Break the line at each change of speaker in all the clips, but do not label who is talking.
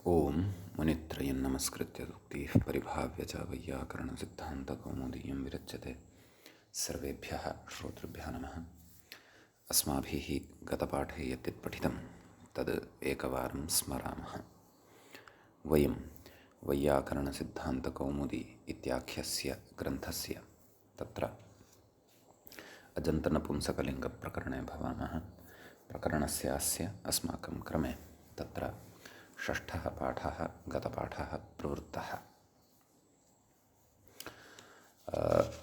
ओम मुनित्रयं नमस्कृत्य उक्तिः परिभाव्य च वैयाकरणसिद्धान्तकौमुदीयं विरच्यते। सर्वेभ्यः श्रोतृभ्यः नमः। अस्माभिः गतपाठे यत् पठितं तद् एकवारं स्मरामः। वयं वैयाकरणसिद्धान्तकौमुदी इत्याख्यस्य ग्रन्थस्य तत्र अजन्तनपुंसकलिङ्गप्रकरणे भवामः। प्रकरणस्यास्य अस्माकं क्रमे तत्र षष्ठः पाठः गतपाठः प्रवृत्तः।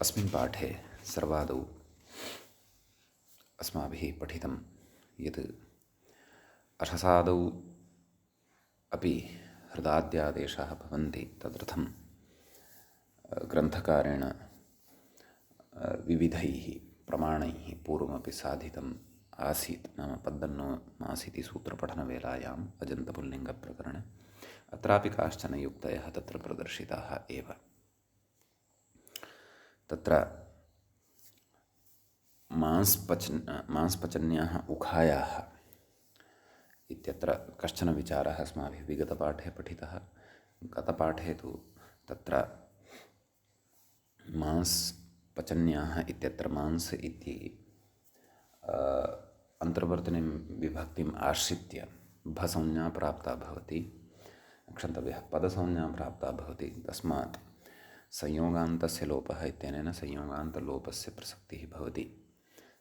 अस्मिन् पाठे सर्वादौ अस्माभिः पठितं यत् अर्थसादौ अपि हृदाद्यादेशाः भवन्ति। तदर्थं ग्रन्थकारेण विविधैः प्रमाणैः पूर्वमपि साधितम् आसीत्। नाम पद्दन्नो मासीति सूत्रपठनवेलायाम् अजन्तपुल्लिङ्गप्रकरणे अत्रापि काश्चन युक्तयः तत्र प्रदर्शिताः एव। तत्र मांसपचन्याः उखायाः इत्यत्र कश्चन विचारः अस्माभिः विगतपाठे पठितः। गतपाठे तु तत्र मांसपचन्याः इत्यत्र मांस इति अन्तर्वर्तनीं विभक्तिम् आश्रित्य भसंज्ञा प्राप्ता भवति। क्षन्तव्यः, पदसंज्ञा प्राप्ता भवति। तस्मात् संयोगान्तस्य लोपः इत्यनेन संयोगान्तलोपस्य प्रसक्तिः भवति।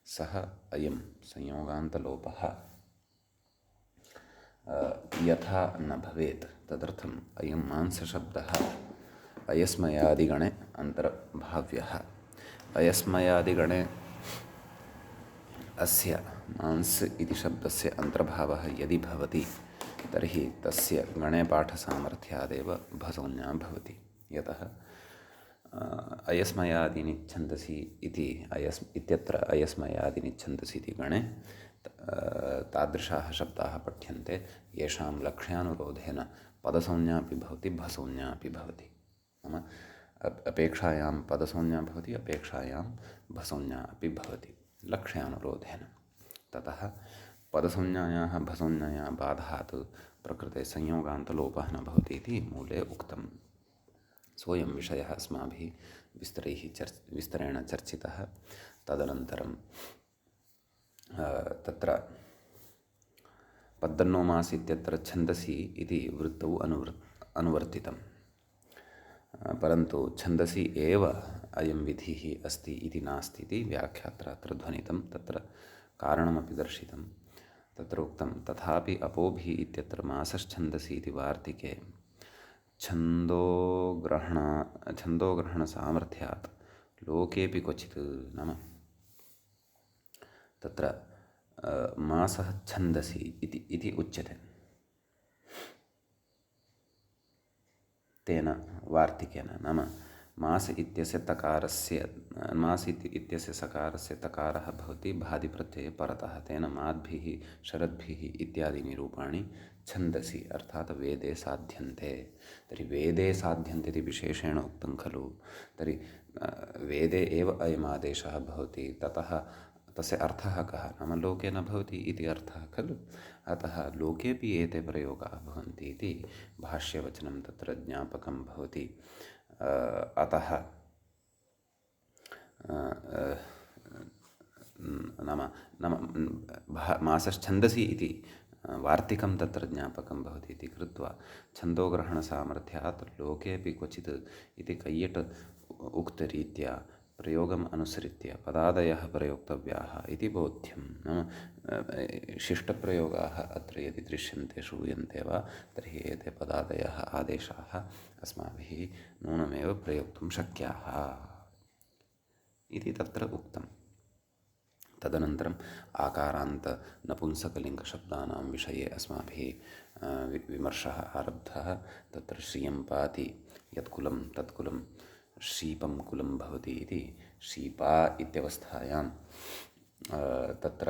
सः अयं संयोगान्तलोपः यथा न भवेत् तदर्थम् अयं मांसशब्दः अयस्मयादिगणे अन्तर्भाव्यः। अयस्मयादिगणे अस्य मांस इति शब्दस्य अन्तर्भावः यदि भवति तर्हि तस्य गणे पाठसामर्थ्यादेव भसंज्ञा भवति। यतः अयस्मयादीनि छन्दसि इति इत्यत्र अयस्मयादीनि छन्दसि इति गणे तादृशाः शब्दाः पठ्यन्ते येषां लक्ष्यानुरोधेन पदसंज्ञापि भवति भसंज्ञापि भवति। नाम अपेक्षायां पदसंज्ञा भवति, अपेक्षायां भसंज्ञा अपि भवति लक्ष्यानुरोधेन। ततः पदसंज्ञायाः भसंज्ञायाः बाधात् प्रकृते संयोगान्तलोपः न भवति इति मूले उक्तम्। सोऽयं विषयः अस्माभिः विस्तरेण चर्चितः। तदनन्तरं तत्र पद्दन्नो मास इत्यत्र छन्दसि इति वृत्तौ अनुवर्तितम्। परन्तु छन्दसि एव अयं विधिः अस्ति इति नास्ति इति व्याख्यात्र अत्र ध्वनितं। तत्र कारणमपि दर्शितं। तत्र उक्तं तथापि अपोभिः इत्यत्र मासश्छन्दसि इति वार्तिके छन्दोग्रहणसामर्थ्यात् लोकेऽपि क्वचित्। नाम तत्र मासः छन्दसि इति उच्यते। तेन वार्तिकेन नाम मास इत्यस्य सकारस्य तकारः भवति भादिप्रत्यये परतः। तेन माद्भिः शरद्भिः इत्यादीनि रूपाणि छन्दसि अर्थात् वेदे साध्यन्ते। तर्हि वेदे साध्यन्ते इति विशेषेण उक्तं खलु। तर्हि वेदे एव अयमादेशः भवति। ततः तस्य अर्थः कः? नाम लोके न भवति इति अर्थः खलु। अतः लोकेऽपि एते प्रयोगाः भवन्ति इति भाष्यवचनं तत्र ज्ञापकं भवति। अतः मासश्छन्दसि इति वार्तिकं तत्र ज्ञापकं भवति इति कृत्वा छन्दोग्रहणसामर्थ्यात् लोकेऽपि क्वचित् इति कैयट् उक्तरीत्या प्रयोगम् अनुसृत्य पदादयः प्रयोक्तव्याः इति बोध्यं। नाम शिष्टप्रयोगाः अत्र यदि दृश्यन्ते श्रूयन्ते वा तर्हि एते पदादयः आदेशाः अस्माभिः नूनमेव प्रयोक्तुं शक्याः इति तत्र उक्तं। तदनन्तरम् आकारान्त नपुंसकलिङ्गशब्दानां विषये अस्माभिः विमर्शः आरब्धः। तत्र श्रियं पाति यत्कुलं तत्कुलं शीपं कुलं भवति इति शीपा इत्यवस्थायां तत्र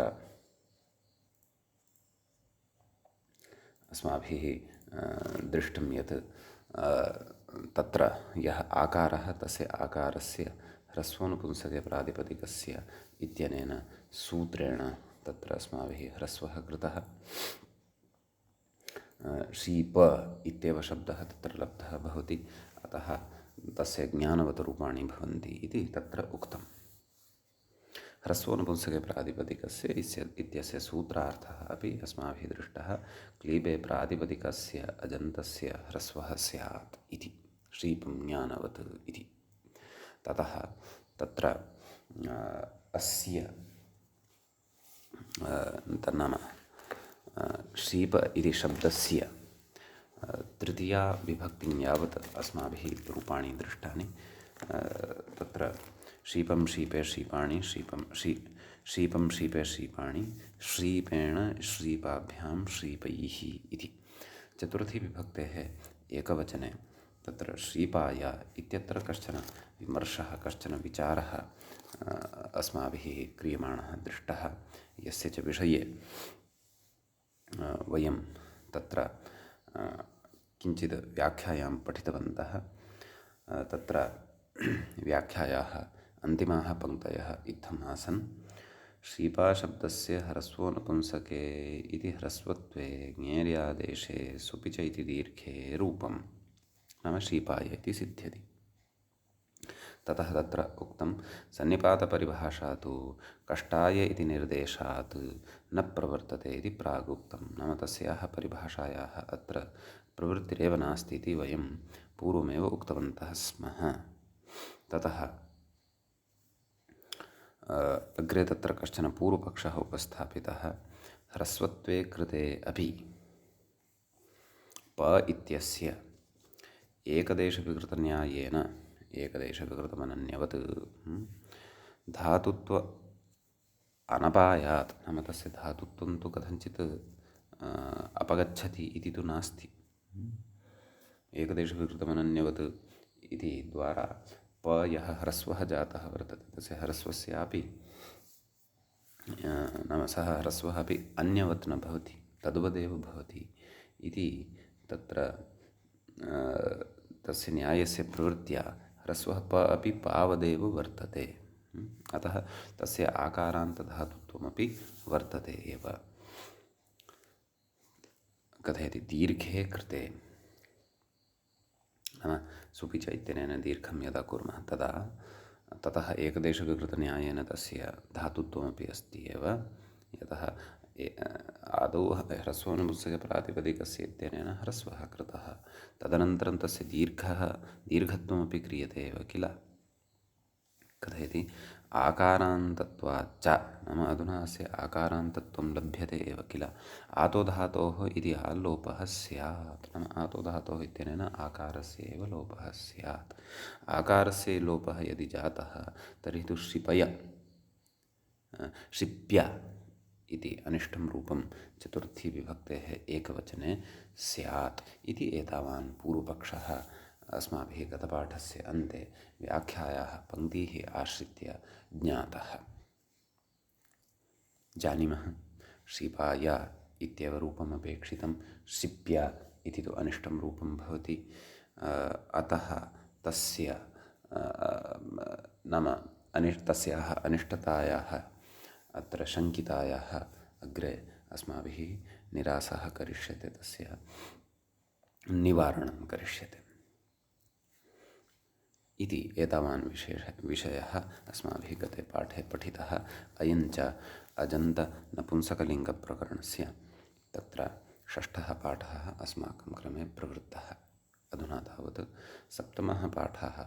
अस्माभिः दृष्टं यत् तत्र यः आकारः तस्य आकारस्य ह्रस्वनुपुंसके प्रातिपदिकस्य इत्यनेन सूत्रेण तत्र अस्माभिः ह्रस्वः कृतः। शीप इत्येव शब्दः तत्र लब्धः भवति, अतः तस्य ज्ञानवतरूपाणि भवन्ति इति तत्र उक्तम्। ह्रस्वोनपुंसके प्रातिपदिकस्य इत्यस्य सूत्रार्थः अपि अस्माभिः दृष्टः। क्लीबे प्रातिपदिकस्य अजन्तस्य ह्रस्वः स्यात् इति, शीपं ज्ञानवत् इति। ततः तत्र अस्य तन्नाम शीप इति शब्दस्य तृतीया विभक्तिं यावत् अस्माभिः रूपाणि दृष्टानि। तत्र शीपं शीपे शीपाणि, शीपं शीपे शीपाणि, श्रीपेण श्रीपाभ्यां श्रीपैः इति। चतुर्थी विभक्तेः एकवचने तत्र श्रीपाय इत्यत्र कश्चन विमर्शः, कश्चन विचारः अस्माभिः क्रियमाणः दृष्टः, यस्य च विषये वयं तत्र किञ्चित् व्याख्यायां पठितवन्तः। तत्र व्याख्यायाः अन्तिमाः पङ्क्तयः इत्थम् आसन्। श्रीपाशब्दस्य ह्रस्वो नपुंसके इति ह्रस्वत्वे ज्ञेर्यादेशे सुपि च इति दीर्घे रूपं नाम श्रीपाय इति सिद्ध्यति। ततः तत्र उक्तं सन्निपातपरिभाषा तु कष्टाय इति निर्देशात् न प्रवर्तते इति प्रागुक्तं। नाम तस्याः परिभाषायाः अत्र प्रवृत्तिरेव नास्ति इति वयं पूर्वमेव उक्तवन्तः स्मः। ततः अग्रे तत्र कश्चन पूर्वपक्षः उपस्थापितः। ह्रस्वत्वे कृते अपि प इत्यस्य एकदेशविकृतन्यायेन एकदेशविकृतमनन्यवत् धातुत्व अनपायात्, नाम तस्य धातुत्वं तु कथञ्चित् अपगच्छति इति तु नास्ति। एकदेशविकृतमनन्यवत् इति द्वारा प यः ह्रस्वः जातः वर्तते तस्य ह्रस्वस्यापि नाम सः ह्रस्वः अपि अन्यवत् न भवति, तद्वदेव भवति इति तत्र तस्य न्यायस्य प्रवृत्त्या ह्रस्वः प अपि पावदेव वर्तते। अतः तस्य आकारान्तधातुत्वमपि वर्तते एव। कथयति दीर्घे कृते, नाम सुपि च इत्यनेन दीर्घं यदा कुर्मः तदा ततः एकदेशविकृतन्यायेन तस्य धातुत्वमपि अस्ति एव। यतः आदौ ह्रस्वोनपुंसके प्रातिपदिकस्य इत्यनेन ह्रस्वः कृतः, तदनन्तरं तस्य दीर्घत्वमपि क्रियते एव किल। कथयति आकारान्तत्वाच्च, नाम अधुना अस्य आकारान्तत्वं लभ्यते एव किल। आतो धातोः इति आल्लोपः स्यात्, नाम आतो धातोः इत्यनेन आकारस्य एव लोपः स्यात्। आकारस्य लोपः यदि जातः तर्हि तु क्षिप्य इति अनिष्टं रूपं चतुर्थी विभक्तेः एकवचने स्यात् इति एतावान् पूर्वपक्षः अस्माभिः गतपाठस्य अन्ते व्याख्यायाः पङ्क्तीः आश्रित्य ज्ञातः। जानीमः क्षिपाय इत्येव रूपम् अपेक्षितं, क्षिप्य इति तु अनिष्टं रूपं भवति। अतः तस्य नाम तस्याः अनिष्टतायाः अत्र शङ्कितायाः अग्रे अस्माभिः निरासः करिष्यते, तस्य निवारणं करिष्यते इति एतावान् विषयः अस्माभिः गते पाठे पठितः। अयञ्च अजन्तनपुंसकलिङ्गप्रकरणस्य तत्र षष्ठः पाठः अस्माकं क्रमे प्रवृत्तः। अधुना तावत् सप्तमः पाठः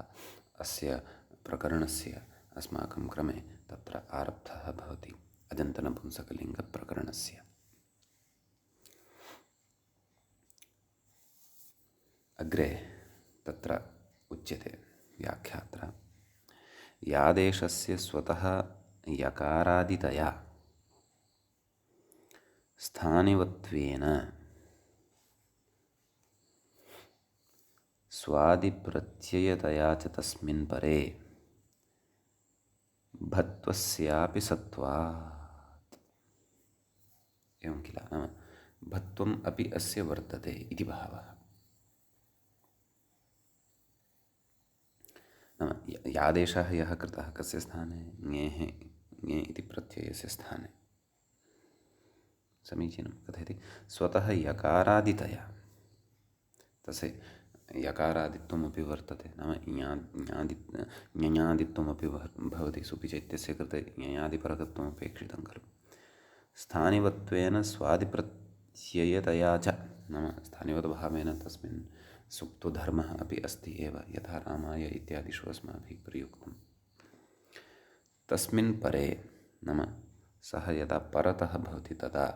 अस्य प्रकरणस्य अस्माकं क्रमे तत्र आरब्धः भवति, अजन्तनपुंसकलिङ्गप्रकरणस्य। अग्रे तत्र उच्यते व्याख्यात्र यादेशस्य स्वतः यकारादितया स्थानिवत्वेन स्वादिप्रत्ययतया च तस्मिन् परे भत्वस्यापि सत्वात्। एवं किल, नाम भत्वम् अपि अस्य वर्तते इति भावः। नाम यादेशः यः कृतः कस्य स्थाने, ङेः, ङे इति प्रत्ययस्य स्थाने, समीचीनं कथयति स्वतः यकारादितया तस्य यकारादित्वमपि वर्तते नाम ञञादित्वमपि भवति सुपि च इत्यस्य कृते ञञादिपरकत्वमपेक्षितं खलु स्थानिवत्वेन स्वादिप्रत्ययतया च नाम स्थानिवद्भावेन तस्मिन् सुप्तधर्मः अपि अस्ति एव यथा रामाय इत्यादिषु अस्माभिः प्रयुक्तं तस्मिन् परे नाम सः यदा परतः भवति तदा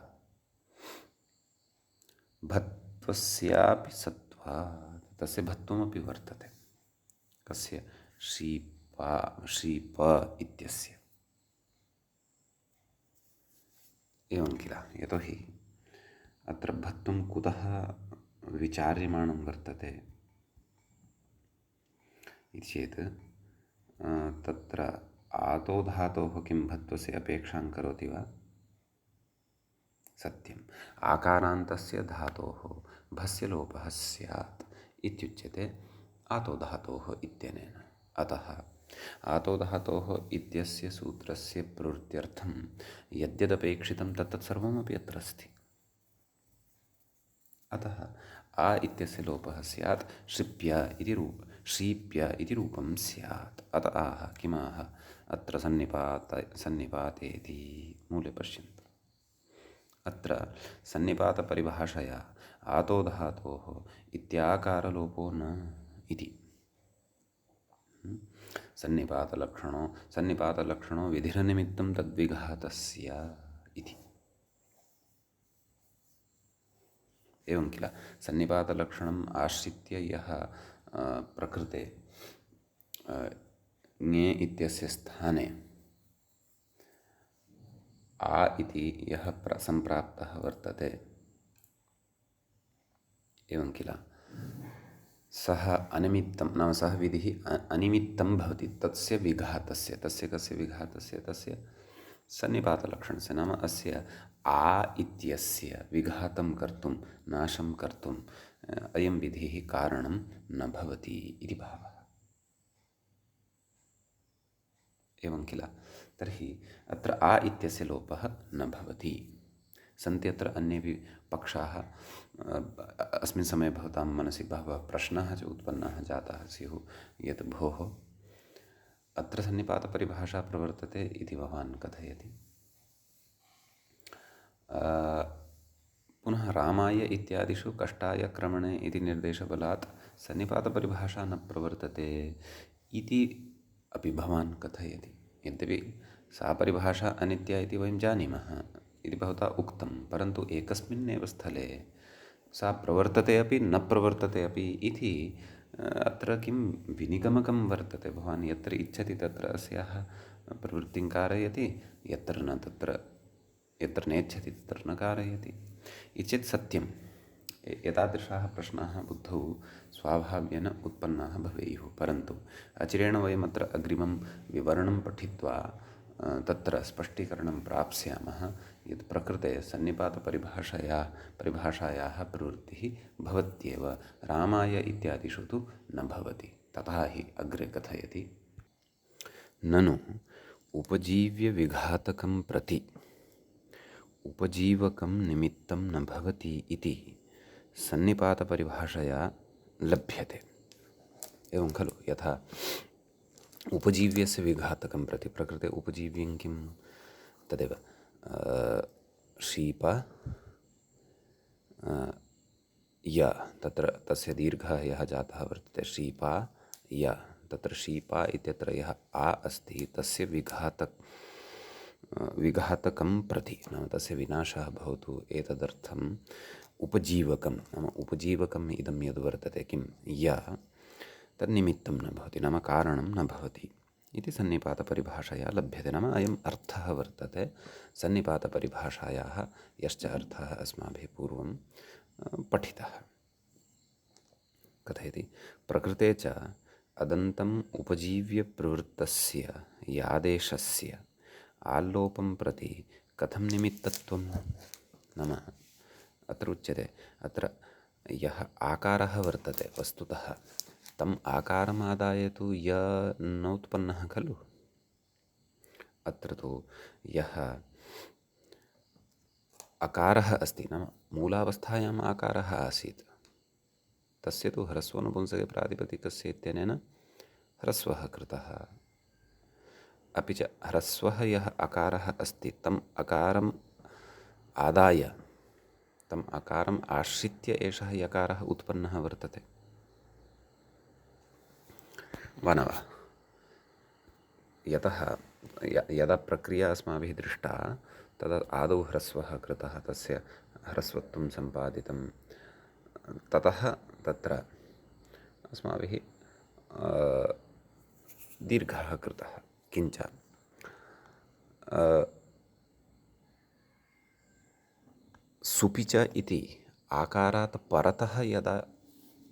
भत्वस्यापि सत्त्वात् तस्य भत्वमपि वर्तते कस्य श्रीप इत्यस्य एवं किल यतोहि अत्र भत्वं कुतः विचार्यमाणं वर्तते इति चेत् तत्र आतो धातोः किं भत्वस्य अपेक्षां करोति वा सत्यम् आकारान्तस्य धातोः भस्य लोपः स्यात् इत्युच्यते आतो धातोः इत्यनेन अतः आतो धातोः इत्यस्य सूत्रस्य प्रवृत्त्यर्थं यद्यदपेक्षितं तत्तत् सर्वमपि अत्र अस्ति अतः आ इत्यस्य लोपः स्यात् श्रीप्य इति रूपं स्यात् अत आह किमाह अत्र सन्निपातेति मूले पश्यन्तु अत्र सन्निपातपरिभाषया आतो धातोः इत्याकारलोपो न इति सन्निपातलक्षणो विधिरनिमित्तं तद्विघातस्य इति एवं किल सन्निपातलक्षणम् आश्रित्य यः प्रकृते ङे इत्यस्य स्थाने आ इति यः सम्प्राप्तः वर्तते एवं किल सः अनिमित्तं नाम सः विधिः अनिमित्तं भवति तस्य विघातस्य तस्य कस्य विघातस्य तस्य सन्निपातलक्षणस्य नाम अस्य आ इत्यस्य विघातं कर्तुं नाशं कर्तुम् अयं विधिः कारणं न भवति इति भावः एवं किल तर्हि अत्र आ इत्यस्य लोपः न भवति सन्ति अत्र अन्येपि पक्षाः अस्मिन् समये भवतां मनसि बहवः प्रश्नाः च उत्पन्नाः जाताः स्युः यत् भोः अत्र सन्निपातपरिभाषा प्रवर्तते इति भवान् कथयति पुनः रामाय इत्यादिषु कष्टाय क्रमणे इति निर्देशबलात् सन्निपातपरिभाषा न प्रवर्तते इति अपि भवान् कथयति यद्यपि सा परिभाषा अनित्या इति वयं जानीमः इति भवता उक्तं परन्तु एकस्मिन्नेव स्थले सा प्रवर्तते अपि न प्रवर्तते अपि इति अत्र किं विनिगमकं वर्तते भवान् यत्र इच्छति तत्र अस्याः प्रवृत्तिं कारयति यत्र नेच्छति तत्र न कारयति इति चेत् सत्यं एतादृशाः प्रश्नाः बुद्धौ स्वाभाव्येन उत्पन्नाः भवेयुः परन्तु अचिरेण वयमत्र अग्रिमं विवरणं पठित्वा तत्र स्पष्टीकरणं प्राप्स्यामः यत् प्रकृते परिभाषायाः प्रवृत्तिः भवत्येव रामाय इत्यादिषु तु न भवति तथा हि अग्रे कथयति ननु उपजीव्यविघातकं प्रति उपजीवकं निमित्तं न भवति इति सन्निपातपरिभाषया लभ्यते एवं खलु यथा उपजीव्यस्य विघातकं प्रति प्रकृते उपजीव्यं किं तदेव शीप य तत्र तस्य दीर्घः यः जातः वर्तते शीपा य तत्र शीपा इत्यत्र यः आ अस्ति तस्य विघातकं प्रति नाम तस्य विनाशः भवतु एतदर्थम् उपजीवकं नाम उपजीवकम् इदं यद् वर्तते किं य तन्निमित्तं न भवति नाम कारणं न भवति इति सन्निपातपरिभाषया लभ्यते नाम अयम् अर्थः वर्तते सन्निपातपरिभाषायाः यश्च अर्थः अस्माभिः पूर्वं पठितः कथयति प्रकृते च अदन्तम् उपजीव्य प्रवृत्तस्य यादेशस्य आल्लोपं प्रति कथं निमित्तत्वं नाम अत्र उच्यते अत्र यः आकारः वर्तते वस्तुतः तम् आकारमादाय तु य नोत्पन्नः खलु अत्र तु यः अकारः अस्ति, नाम मूलावस्थायाम् आकारः आसीत्, तस्य तु ह्रस्वनुपुंसके प्रातिपदिकस्य इत्यनेन ह्रस्वः कृतः। अपि च ह्रस्वः यः अकारः अस्ति तम् अकारम् आदाय, तम् अकारम् आश्रित्य एषः यकारः उत्पन्नः वर्तते, वा न वा? यतः यदा प्रक्रिया अस्माभिः दृष्टा तदा आदौ ह्रस्वः कृतः, तस्य ह्रस्वत्वं सम्पादितं, ततः तत्र अस्माभिः दीर्घः कृतः। किञ्च सुपि च इति आकारात् परतः यदा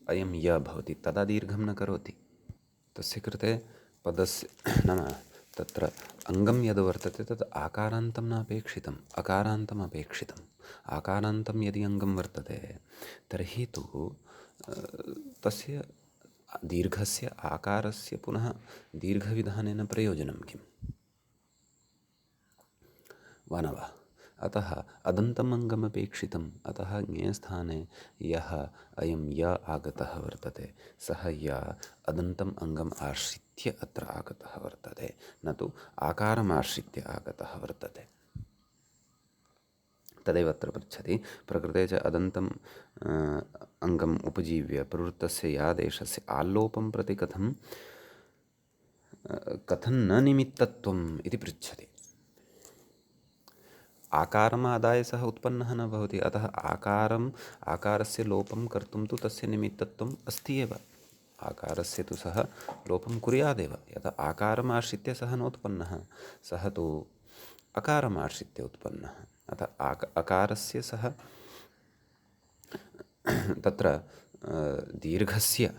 अयं य भवति तदा दीर्घं न करोति। तस्य कृते पदस्य नाम तत्र अङ्गं यद् वर्तते तत् आकारान्तं न अपेक्षितम्, अकारान्तम् अपेक्षितम्। आकारान्तं यदि अङ्गं वर्तते तर्हि तु तस्य दीर्घस्य आकारस्य पुनः दीर्घविधानेन प्रयोजनं किम्, वा न वा? अतः अदन्तम् अङ्गमपेक्षितम्। अतः ज्ञेयस्थाने यः अयं य आगतः वर्तते सः य अदन्तम् अङ्गम् आश्रित्य अत्र आगतः वर्तते, न तु आकारम् आश्रित्य आगतः वर्तते। तदेव अत्र पृच्छति, प्रकृते च अदन्तम् अङ्गम् उपजीव्य प्रवृत्तस्य यादेशस्य आल्लोपं प्रति कथं न निमित्तत्वम् इति पृच्छति। आकारम् आदाय सः उत्पन्नः न भवति, अतः आकारस्य लोपं कर्तुं तु तस्य निमित्तत्वम् अस्ति एव। आकारस्य तु सः लोपं कुर्यादेव। यदा आकारम् आश्रित्य सः नोत्पन्नः, सः तु अकारम् आश्रित्य उत्पन्नः। अतः अकारस्य सः तत्र दीर्घस्य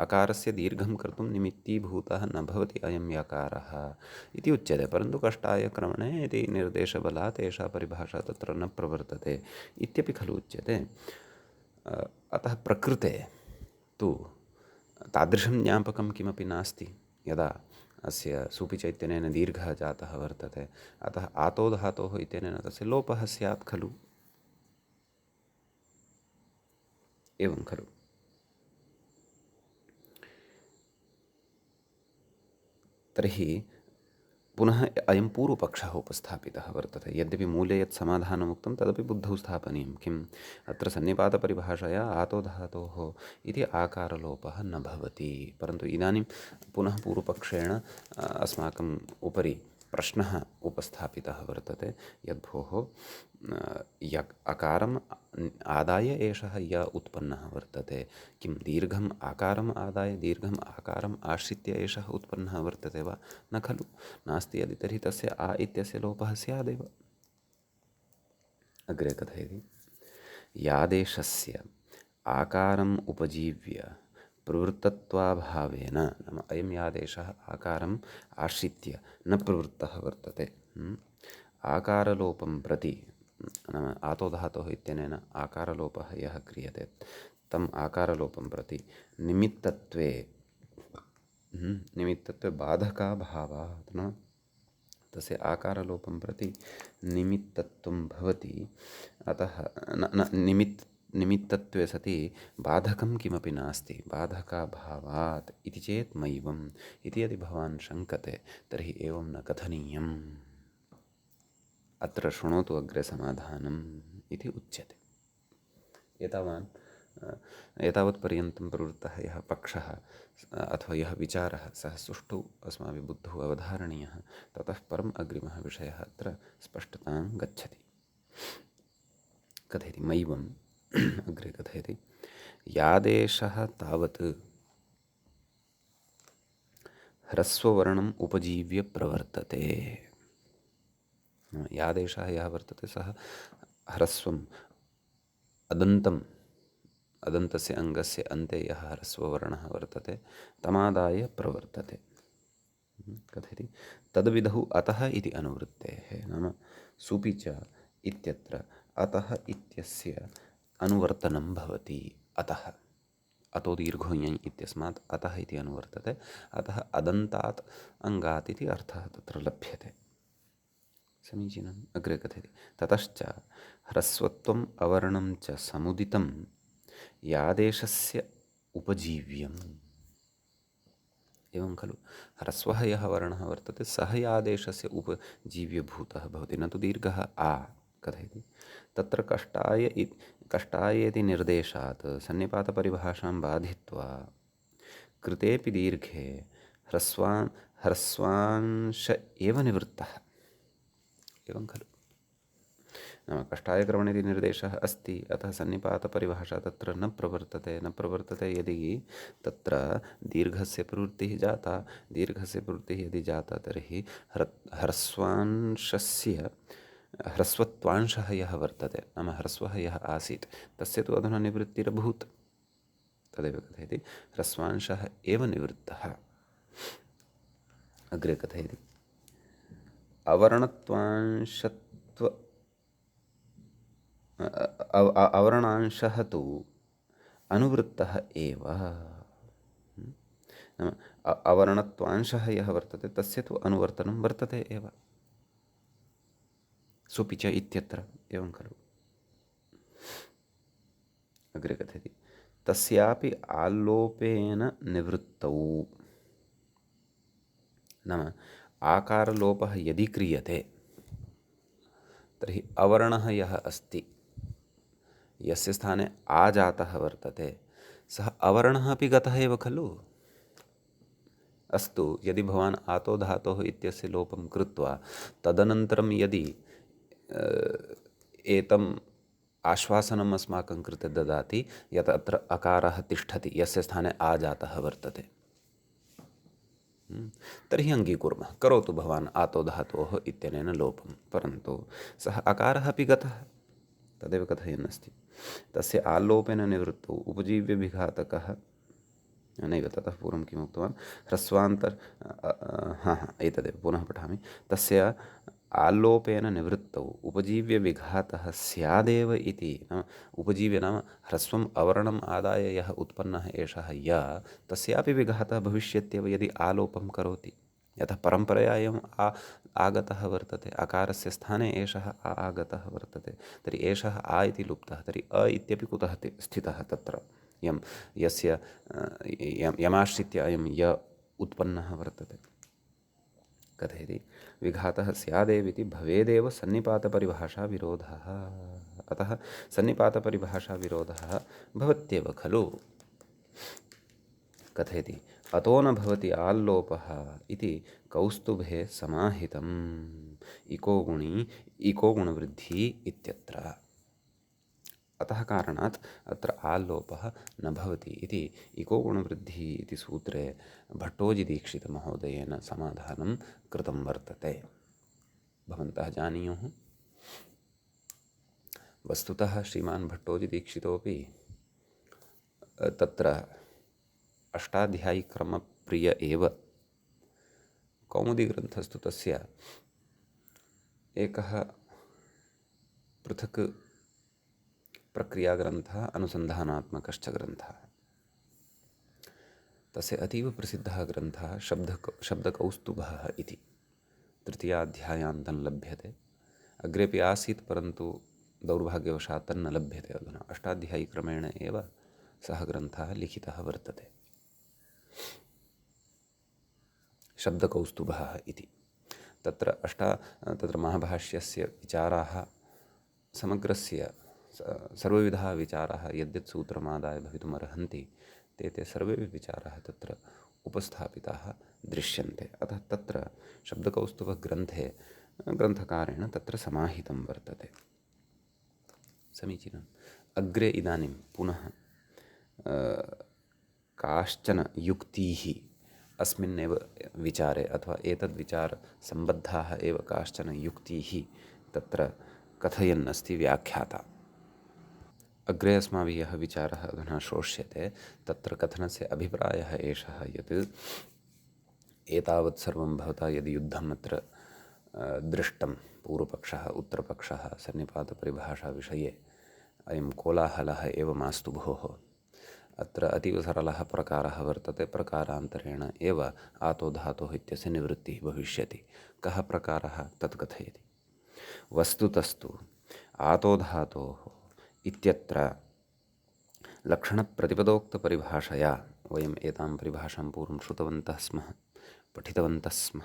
अकारस्य दीर्घं कर्तुं निमित्तीभूतः न भवति अयं यकारः इति उच्यते। परन्तु कष्टायक्रमणे यदि निर्देशबलात् एषा परिभाषा तत्र न प्रवर्तते इत्यपि खलु उच्यते। अतः प्रकृते तु तादृशं ज्ञापकं किमपि नास्ति। यदा अस्य सुपि च इत्यनेन दीर्घः जातः वर्तते, अतः आतो धातोः इत्यनेन तस्य लोपः स्यात् खलु, एवं खलु। तर्हि पुनः अयं पूर्वपक्षः उपस्थापितः वर्तते। यद्यपि मूले यत् समाधानमुक्तं तदपि बुद्धौ स्थापनीयं। किम्? अत्र सन्निपातपरिभाषया आतो धातोः इति आकारलोपः न भवति। परन्तु इदानीं पुनः पूर्वपक्षेण अस्माकम् उपरि प्रश्नः उपस्थापितः वर्तते, यद्भोः अकारम् आदाय एषः य उत्पन्नः वर्तते, किं दीर्घम् आकारम् आदाय दीर्घम् आकारम् आश्रित्य एषः उत्पन्नः वर्तते वा? न खलु। नास्ति। यदि तर्हि तस्य आ इत्यस्य लोपः स्यादेव। अग्रे कथयति, यादेशस्य आकारम् उपजीव्य प्रवृत्तत्वाभावेन, नाम अयं यादेशः आकारम् आश्रित्य न प्रवृत्तः वर्तते, आकारलोपं प्रति, नाम आतो धातोः इत्यनेन आकारलोपः यः क्रियते तम् आकारलोपं प्रति निमित्तत्वे बाधकाभावात्, नाम तस्य आकारलोपं प्रति निमित्तत्वं भवति। अतः निमित्तत्वे सति बाधकं किमपि नास्ति, बाधकाभावात् इति चेत् मैवम् इति यदि भवान् शङ्कते तर्हि एवं न कथनीयम्। अत्र शृणोतु अग्रे समाधानम् इति उच्यते। एतावत्पर्यन्तं प्रवृत्तः यः पक्षः अथवा यः विचारः सः सुष्ठु अस्माभिः बुद्धौ अवधारणीयः। ततः परम् अग्रिमः विषयः अत्र स्पष्टतां गच्छति। कथयति मैवम् अग्रे कथयति, यादेशः तावत् ह्रस्ववर्णम् उपजीव्य प्रवर्तते। यादेशः यः वर्तते सः ह्रस्वम् अदन्तस्य अङ्गस्य अन्ते यः ह्रस्ववर्णः वर्तते तमादाय प्रवर्तते। कथयति, तद्विधौ अतः इति अनुवृत्तेः, नाम सुपि च इत्यत्र अतः इत्यस्य अनुवर्तनं भवति। अतः अतो दीर्घो ञञ इत्यस्मात् अतः इति अनुवर्तते। अतः अदन्तात् अङ्गात् इति अर्थः तत्र लभ्यते। समीचीनम्। अग्रे कथयति ततश्च ह्रस्वत्वम् अवर्णं च समुदितं यादेशस्य उपजीव्यम्। एवं खलु ह्रस्वः यः वर्णः वर्तते सः यादेशस्य उपजीव्यभूतः भवति, न तु दीर्घः आ। कथयति तत्र कष्टायेति निर्देशात् सन्निपातपरिभाषां बाधित्वा कृतेऽपि दीर्घे ह्रस्वांश एव निवृत्तः। एवं खलु नाम कष्टायकर्मणि निर्देशः अस्ति, अतः सन्निपातपरिभाषा तत्र न प्रवर्तते यदि तत्र दीर्घस्य प्रवृत्तिः जाता। दीर्घस्य प्रवृत्तिः यदि जाता तर्हि ह्रस्वांशस्य ह्रस्वत्वांशः यः वर्तते, नाम ह्रस्वः यः आसीत् तस्य तु अधुना निवृत्तिरभूत्। तदेव कथयति ह्रस्वांशः एव निवृत्तः। अग्रे कथयति अवर्णांशः तु अनुवृत्तः एव। नाम अवर्णत्वांशः यः वर्तते तस्य तु अनुवर्तनं वर्तते एव। सुपि च इत्यत्र। एवं खलु। अग्रे कथयति तस्यापि आल्लोपेन निवृत्तौ। नाम आकारलोपः यदि क्रियते तर्हि अवर्णः यः अस्ति, यस्य स्थाने आ जातः वर्तते, सः अवर्णः अपि गतः एव खलु। अस्तु, यदि भवान् आतो धातोः इत्यस्य लोपं कृत्वा तदनन्तरं यदि एतम् आश्वासनम् अस्माकं कृते ददाति यत् अत्र अकारः तिष्ठति, यस्य स्थाने आ जातः वर्तते, तर्हि अङ्गीकुर्मः, करोतु भवान् आतो धातोः इत्यनेन लोपं। परन्तु सः अकारः अपि गतः, तदेव कथयन् अस्ति। तस्य आल्लोपेन निवृत्तौ उपजीव्यविघातकः नैव, ततः पूर्वं किम् उक्तवान्, एतदेव पुनः पठामि। तस्य आल्लोपेन निवृत्तौ उपजीव्यविघातः स्यादेव इति। नाम उपजीव्य नाम ह्रस्वम् अवर्णम् आदाय यः उत्पन्नः एषः तस्यापि विघातः भविष्यत्येव यदि आलोपं करोति। यतः परम्परया एवम् आगतः वर्तते, अकारस्य स्थाने एषः आगतः वर्तते, तर्हि एषः आ इति लुप्तः, तर्हि अ इत्यपि कुतः स्थितः तत्र, यस्य यमाश्रित्य अयं य उत्पन्नः वर्तते। कथयति विघातः स्यादेविति भवेदेव सन्निपातपरिभाषाविरोधः। अतः सन्निपातपरिभाषाविरोधः भवत्येव खलु। कथयति अतो न भवति आल्लोपः इति कौस्तुभे समाहितम् इको गुणवृद्धि इत्यत्र। अतः कारणात् अत्र आल्लोपः न भवति इति इको गुणवृद्धिः इति सूत्रे भट्टोजिदीक्षितमहोदयेन समाधानं कृतं वर्तते। भवन्तः जानीयुः, वस्तुतः श्रीमान् भट्टोजिदीक्षितोपि तत्र अष्टाध्यायीक्रमप्रिय एव। कौमुदीग्रन्थस्तु तस्य एकः पृथक् प्रक्रियाग्रन्थः, अनुसन्धानात्मकश्च ग्रन्थः। तस्य अतीव प्रसिद्धः ग्रन्थः शब्दकौस्तुभः इति, तृतीयाध्यायान्तं लभ्यते। अग्रेपि आसीत्, परन्तु दौर्भाग्यवशात् तन्न लभ्यते अधुना। अष्टाध्यायीक्रमेण एव सः ग्रन्थः लिखितः वर्तते, शब्दकौस्तुभः इति। तत्र महाभाष्यस्य विचाराः, समग्रस्य सर्वविधाः विचाराः यद्यत् सूत्रमादाय भवितुमर्हन्ति, ते सर्वेपि विचाराः तत्र उपस्थापिताः दृश्यन्ते। अतः तत्र शब्दकौस्तुभग्रन्थे ग्रन्थकारेण तत्र समाहितं वर्तते। समीचीनम्। अग्रे इदानीं पुनः काश्चन युक्तीः अस्मिन्नेव विचारे, अथवा एतद्विचारसम्बद्धाः एव काश्चन युक्तीः तत्र कथयन् अस्ति व्याख्याता। अग्रे अस्माभिः यः विचारः अधुना श्रोष्यते तत्र कथनस्य अभिप्रायः एषः यत् एतावत् सर्वं भवता यदि युद्धम् अत्र दृष्टं, पूर्वपक्षः उत्तरपक्षः सन्निपातपरिभाषाविषये अयं कोलाहलः एव मास्तु भोः। अत्र अतीव सरलः प्रकारः वर्तते, प्रकारान्तरेण एव आतो धातोः इत्यस्य निवृत्तिः भविष्यति। कः प्रकारः तत् कथयति। वस्तुतस्तु आतो धातोः इत्यत्र लक्षणप्रतिपदोक्तपरिभाषया वयम् एतां परिभाषां पूर्वं श्रुतवन्तः स्मः, पठितवन्तः स्मः।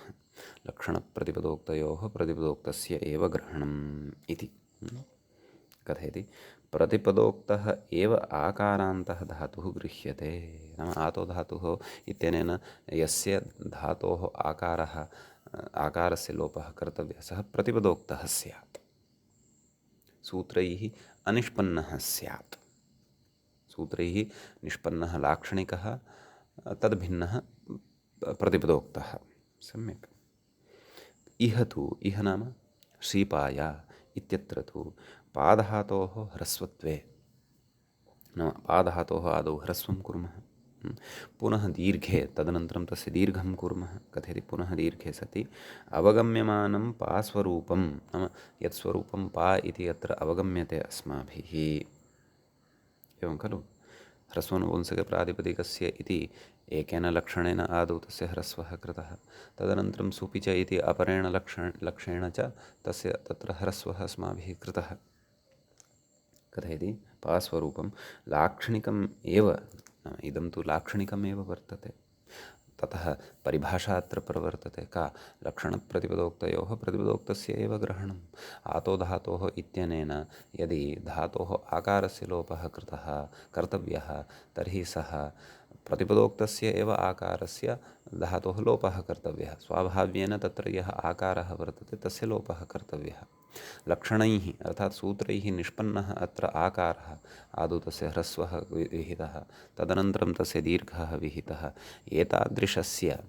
लक्षणप्रतिपदोक्तयोः प्रतिपदोक्तस्य एव ग्रहणम् इति कथयति। प्रतिपदोक्तः एव आकारान्तः धातुः गृह्यते। नाम आतो धातुः इत्यनेन यस्य धातोः आकारस्य लोपः कर्तव्यः सः प्रतिपदोक्तः स्यात्, सूत्रैः अनिष्पन्नः स्यात्। सूत्रैः निष्पन्नः लाक्षणिकः तद्भिन्नः प्रतिपदोक्तः। सम्यक्। इह नाम श्रीपाय इत्यत्र तु पाधातोः ह्रस्वत्वे, नाम पाधातोः आदौ ह्रस्वं कुर्मः, पुनः दीर्घे तदनन्तरं तस्य दीर्घं कुर्मः। कथयति पुनः दीर्घे सति अवगम्यमानं पास्वरूपं, नाम यत् स्वरूपं पा इति अत्र अवगम्यते अस्माभिः, एवं खलु। ह्रस्वनुपुंसकप्रातिपदिकस्य इति एकेन लक्षणेन आदौ तस्य ह्रस्वः कृतः, तदनन्तरं सुपि च इति अपरेण लक्षणेन च तस्य तत्र ह्रस्वः अस्माभिः कृतः। कथयति पास्वरूपं लाक्षणिकम् एव, इदं तु लाक्षणिकमेव वर्तते। ततः परिभाषा अत्र प्रवर्तते का, लक्षणप्रतिपदोक्तयोः प्रतिपदोक्तस्य एव ग्रहणम्। आतो धातोः इत्यनेन यदि धातोः आकारस्य लोपः कर्तव्यः तर्हि सः प्रतिपदोक्तस्य एव आकारस्य धातोः लोपः कर्तव्यः। स्वाभाव्येन तत्र यः आकारः वर्तते तस्य लोपः कर्तव्यः। लक्षणैः अर्थात् सूत्रैः निष्पन्नः अत्र आकारः, आदौ तस्य ह्रस्वः विहितः, तदनन्तरं तस्य दीर्घः विहितः। एतादृशस्य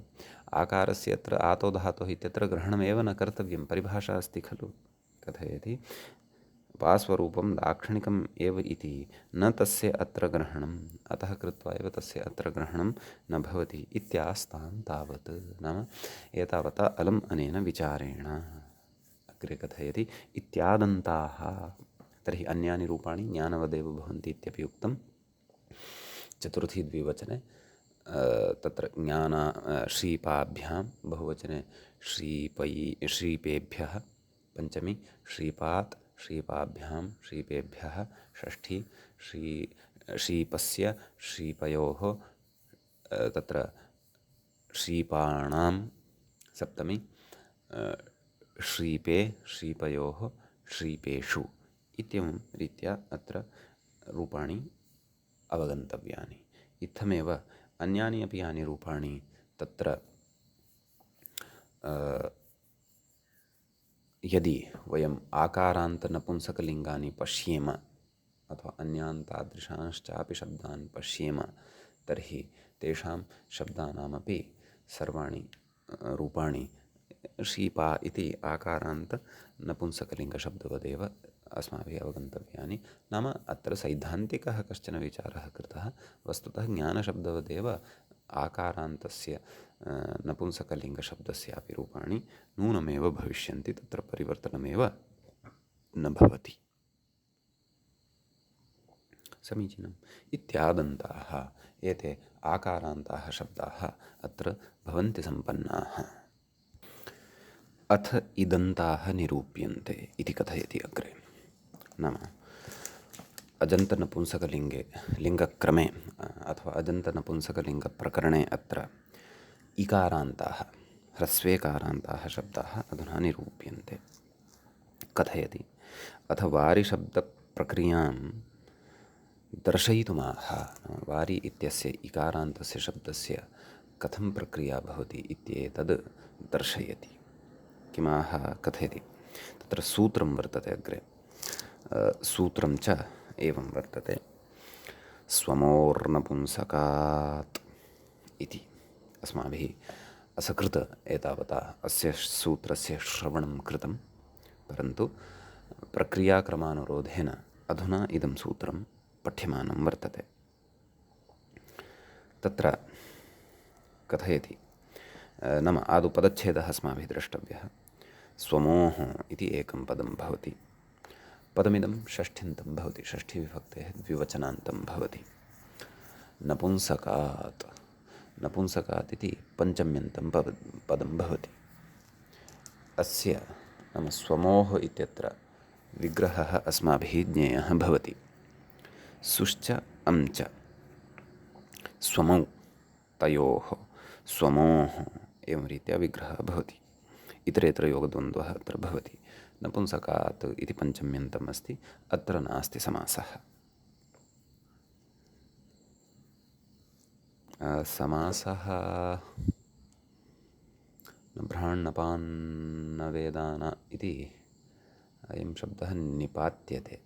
आकारस्य अत्र आतो धातोः इत्यत्र ग्रहणमेव न कर्तव्यं, परिभाषा अस्ति खलु। कथयति पास्वरूपं लाक्षणिकम् एव इति न तस्य अत्र ग्रहणम्, अतः कृत्वा एव तस्य अत्र ग्रहणं न भवति इत्यास्तां तावत्। नाम एतावता अलम् अनेन विचारेण। अग्रे कथयति इत्यादन्ताः, तर्हि अन्यानि रूपाणि ज्ञानवदेव भवन्ति इत्यपि उक्तं। चतुर्थी द्विवचने तत्र श्रीपाभ्यां, बहुवचने श्रीपेभ्यः, पञ्चमी श्रीपात्, श्रीपाभ्यां, श्रीपेभ्यः, षष्ठी श्रीपस्य, श्रीपयोः, तत्र श्रीपाणां, सप्तमी श्रीपे, श्रीपयोः, श्रीपेषु इत्येवं रीत्या अत्र रूपाणि अवगन्तव्यानि। इत्थमेव अन्यानि अपि यानि रूपाणि तत्र यदि वयम् आकारान्तनपुंसकलिङ्गानि पश्येम अथवा अन्यान् तादृशांश्चापि शब्दान् पश्येम तर्हि तेषां शब्दानामपि सर्वाणि रूपाणि श्रीपा इति आकारान्तनपुंसकलिङ्गशब्दवदेव अस्माभिः अवगन्तव्यानि। नाम अत्र सैद्धान्तिकः कश्चन विचारः कृतः, वस्तुतः ज्ञानशब्दवदेव आकारान्तस्य नपुंसकलिङ्गशब्दस्यापि रूपाणि नूनमेव भविष्यन्ति, तत्र परिवर्तनमेव न भवति। समीचीनम्। इत्यादन्ताः, एते आकारान्ताः शब्दाः अत्र भवन्ति सम्पन्नाः। अथ इदन्ताः निरूप्यन्ते इति कथयति अग्रे। नाम अजन्तनपुंसकलिङ्गे लिङ्गक्रमे अथवा अजन्तनपुंसकलिङ्गप्रकरणे अत्र इकारान्ताः, ह्रस्वेकारान्ताः शब्दाः अधुना निरूप्यन्ते। कथयति अथ वारिशब्दप्रक्रियां दर्शयितुमाह। वारि इत्यस्य इकारान्तस्य शब्दस्य कथं प्रक्रिया भवति इत्येतद् दर्शयति। किमाह कथयति, तत्र सूत्रं वर्तते अग्रे। सूत्रं च एवं वर्तते, स्वमोर्नपुंसकात् इति। अस्माभिः असकृत एतावता अस्य सूत्रस्य श्रवणं कृतं, परन्तु प्रक्रियाक्रमानुरोधेन अधुना इदं सूत्रं पठ्यमानं वर्तते। तत्र कथयति, नाम आदौ पदच्छेदः अस्माभिः द्रष्टव्यः। स्वमोः इति एकं पदं भवति, पदमिदं षष्ठ्यन्तं भवति, षष्ठीविभक्तेः द्विवचनान्तं भवति। नपुंसकात्, नपुंसकात् इति पञ्चम्यन्तं पदं भवति। अस्य नाम स्वमोः इत्यत्र विग्रहः अस्माभिः ज्ञेयः भवति। सुश्च अंच स्वमौ तयोः स्वमोः एवं रीत्या विग्रहः भवति। इतरेतरयोगद्वन्द्वः अत्र भवति। नपुंसकात् इति पञ्चम्यन्तम् अस्ति, अत्र नास्ति समासः। समासः भ्राण्णपान्नवेदान इति अयं शब्दः निपात्यते।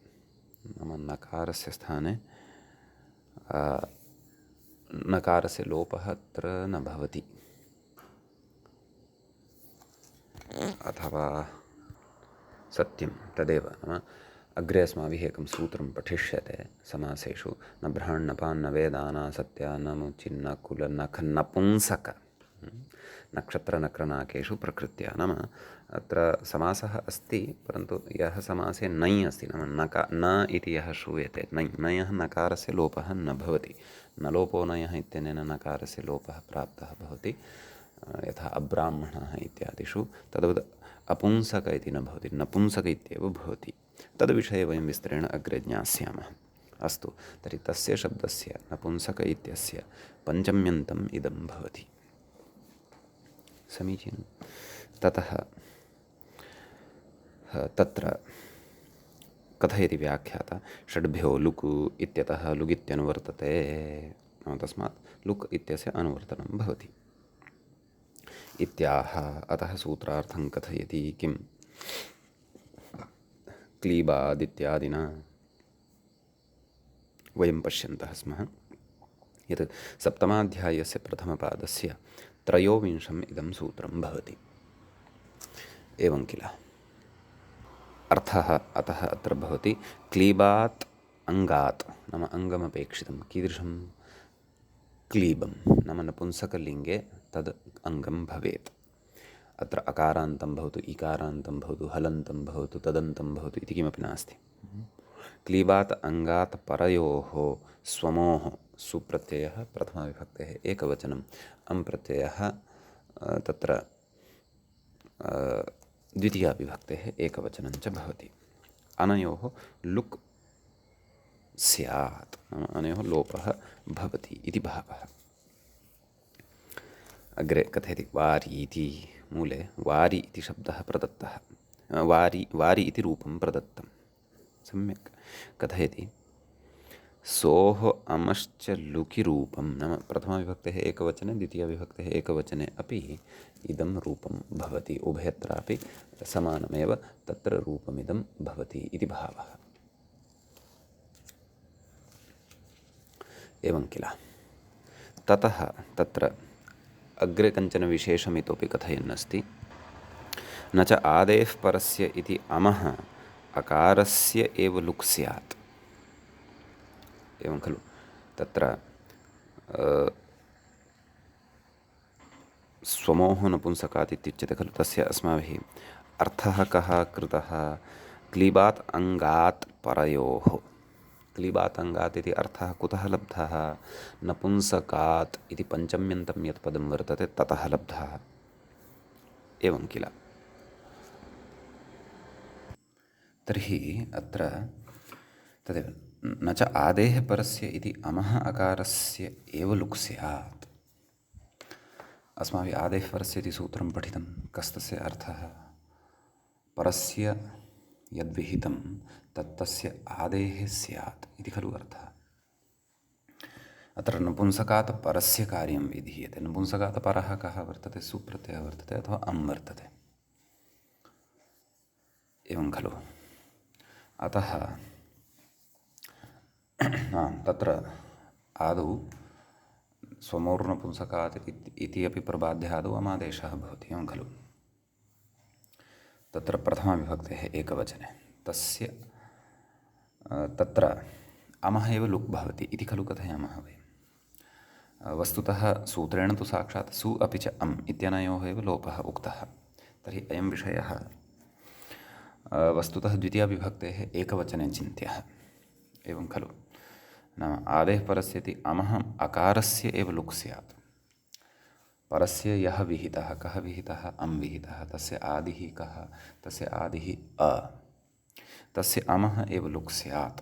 नाम नकारस्य स्थाने नकारस्य लोपः अत्र न भवति। अथवा सत्यं तदेव, नाम अग्रे अस्माभिः एकं सूत्रं पठिष्यते समासेषु। न भ्राण्णपान्न वेदाना सत्या न मुचिन्न कुल नख नपुंसक नक्षत्रनक्रनाकेषु प्रकृत्या। नाम अत्र समासः अस्ति, परन्तु यः समासे नै अस्ति, नाम न इति यः श्रूयते नयः नकारस्य लोपः न भवति। न लोपो नयः इत्यनेन नकारस्य लोपः प्राप्तः भवति। यथा अब्राह्मणः इत्यादिषु तद्वत् अपुंसक इति न भवति, नपुंसक इत्येव भवति। तद्विषये वयं विस्तरेण अग्रे ज्ञास्यामः। अस्तु, तर्हि तस्य शब्दस्य नपुंसक इत्यस्य पञ्चम्यन्तम् इदं भवति। समीचीनं। ततः तत्र कथयति व्याख्याता षड्भ्यो लुक् इत्यतः लुगित्यनुवर्तते। तस्मात् लुक् इत्यस्य अनुवर्तनं भवति इत्याह। अतः सूत्रार्थं कथयति किं क्लीबादित्यादिना वयं पश्यन्तः स्मः यत् सप्तमाध्यायस्य प्रथमपादस्य त्रयोविंशम् इदं सूत्रं भवति। एवं किल। अर्थः अतः अत्र भवति क्लीबात् अङ्गात्, नाम अङ्गमपेक्षितं। कीदृशं क्लीबं नाम नपुंसकलिङ्गे तद् अङ्गं भवेत्। अत्र अकारान्तं भवतु, इकारान्तं भवतु, हलन्तं भवतु, तदन्तं भवतु इति किमपि नास्ति। क्लीबात् अङ्गात् परयोः स्वमोः सुप्रत्ययः प्रथमाविभक्तेः एकवचनम्, अं प्रत्ययः तत्र द्वितीयाविभक्तेः एकवचनं च भवति। अनयोः लुक् स्यात्, नाम अनयोः लोपः भवति इति भावः। अग्रे कथयति वारीति। मूले वारि इति शब्दः प्रदत्तः, वारि इति रूपं प्रदत्तं। सम्यक् कथयति सोः अमश्च लुकि रूपं, नाम प्रथमाविभक्तेः एकवचने द्वितीयाविभक्तेः एकवचने अपि इदं रूपं भवति। उभयत्रापि समानमेव तत्र रूपमिदं भवति इति भावः। एवं किल। ततः तत्र अग्रे कञ्चन विशेषम् इतोपि कथयन्नस्ति। न च आदेः परस्य इति अमः अकारस्य एव लुक् स्यात्। एवं खलु। तत्र स्वमोः नपुंसकात् इत्युच्यते खलु। तस्य अस्माभिः अर्थः कः कृतः? क्लीबात् अङ्गात् परयोः। क्लीबात् अङ्गात् इति अर्थः कुतः लब्धः? नपुंसकात् इति पञ्चम्यन्तं यत् पदं वर्तते ततः लब्धः। एवं किल। तर्हि अत्र तदेव न च आदेः परस्य इति अमः अकारस्य एव लुक् स्यात्। अस्माभिः आदेः परस्य इति सूत्रं पठितं। कस्तस्य अर्थः? परस्य यद्विहितं तत्तस्य आदेः स्यात् इति खलु अर्थः। अत्र नपुंसकात् परस्य कार्यं विधीयते। नपुंसकात् परः कः वर्तते? सुप्रत्ययः वर्तते अथवा अं वर्तते। एवं खलु। अतः तत्र आदौ स्वमोर्नपुंसकात् इति अपि प्रबाध्यादौ अमादेशः भवति। एवं खलु। तत्र प्रथमाविभक्तेः एकवचने तस्य तत्र अमः एव लुक् भवति इति खलु कथयामः वयं। वस्तुतः सूत्रेण तु साक्षात् सु अपि च अम् इत्यनयोः एव लोपः उक्तः। तर्हि अयं विषयः वस्तुतः द्वितीयाविभक्तेः एकवचने चिन्त्यः। एवं खलु। नाम आदेः परस्य इति अमः अकारस्य एव लुक् स्यात्। परस्य यः विहितः, कः विहितः, अम् विहितः, तस्य आदिः कः, तस्य आदिः अ, तस्य अमः एव लुक् स्यात्,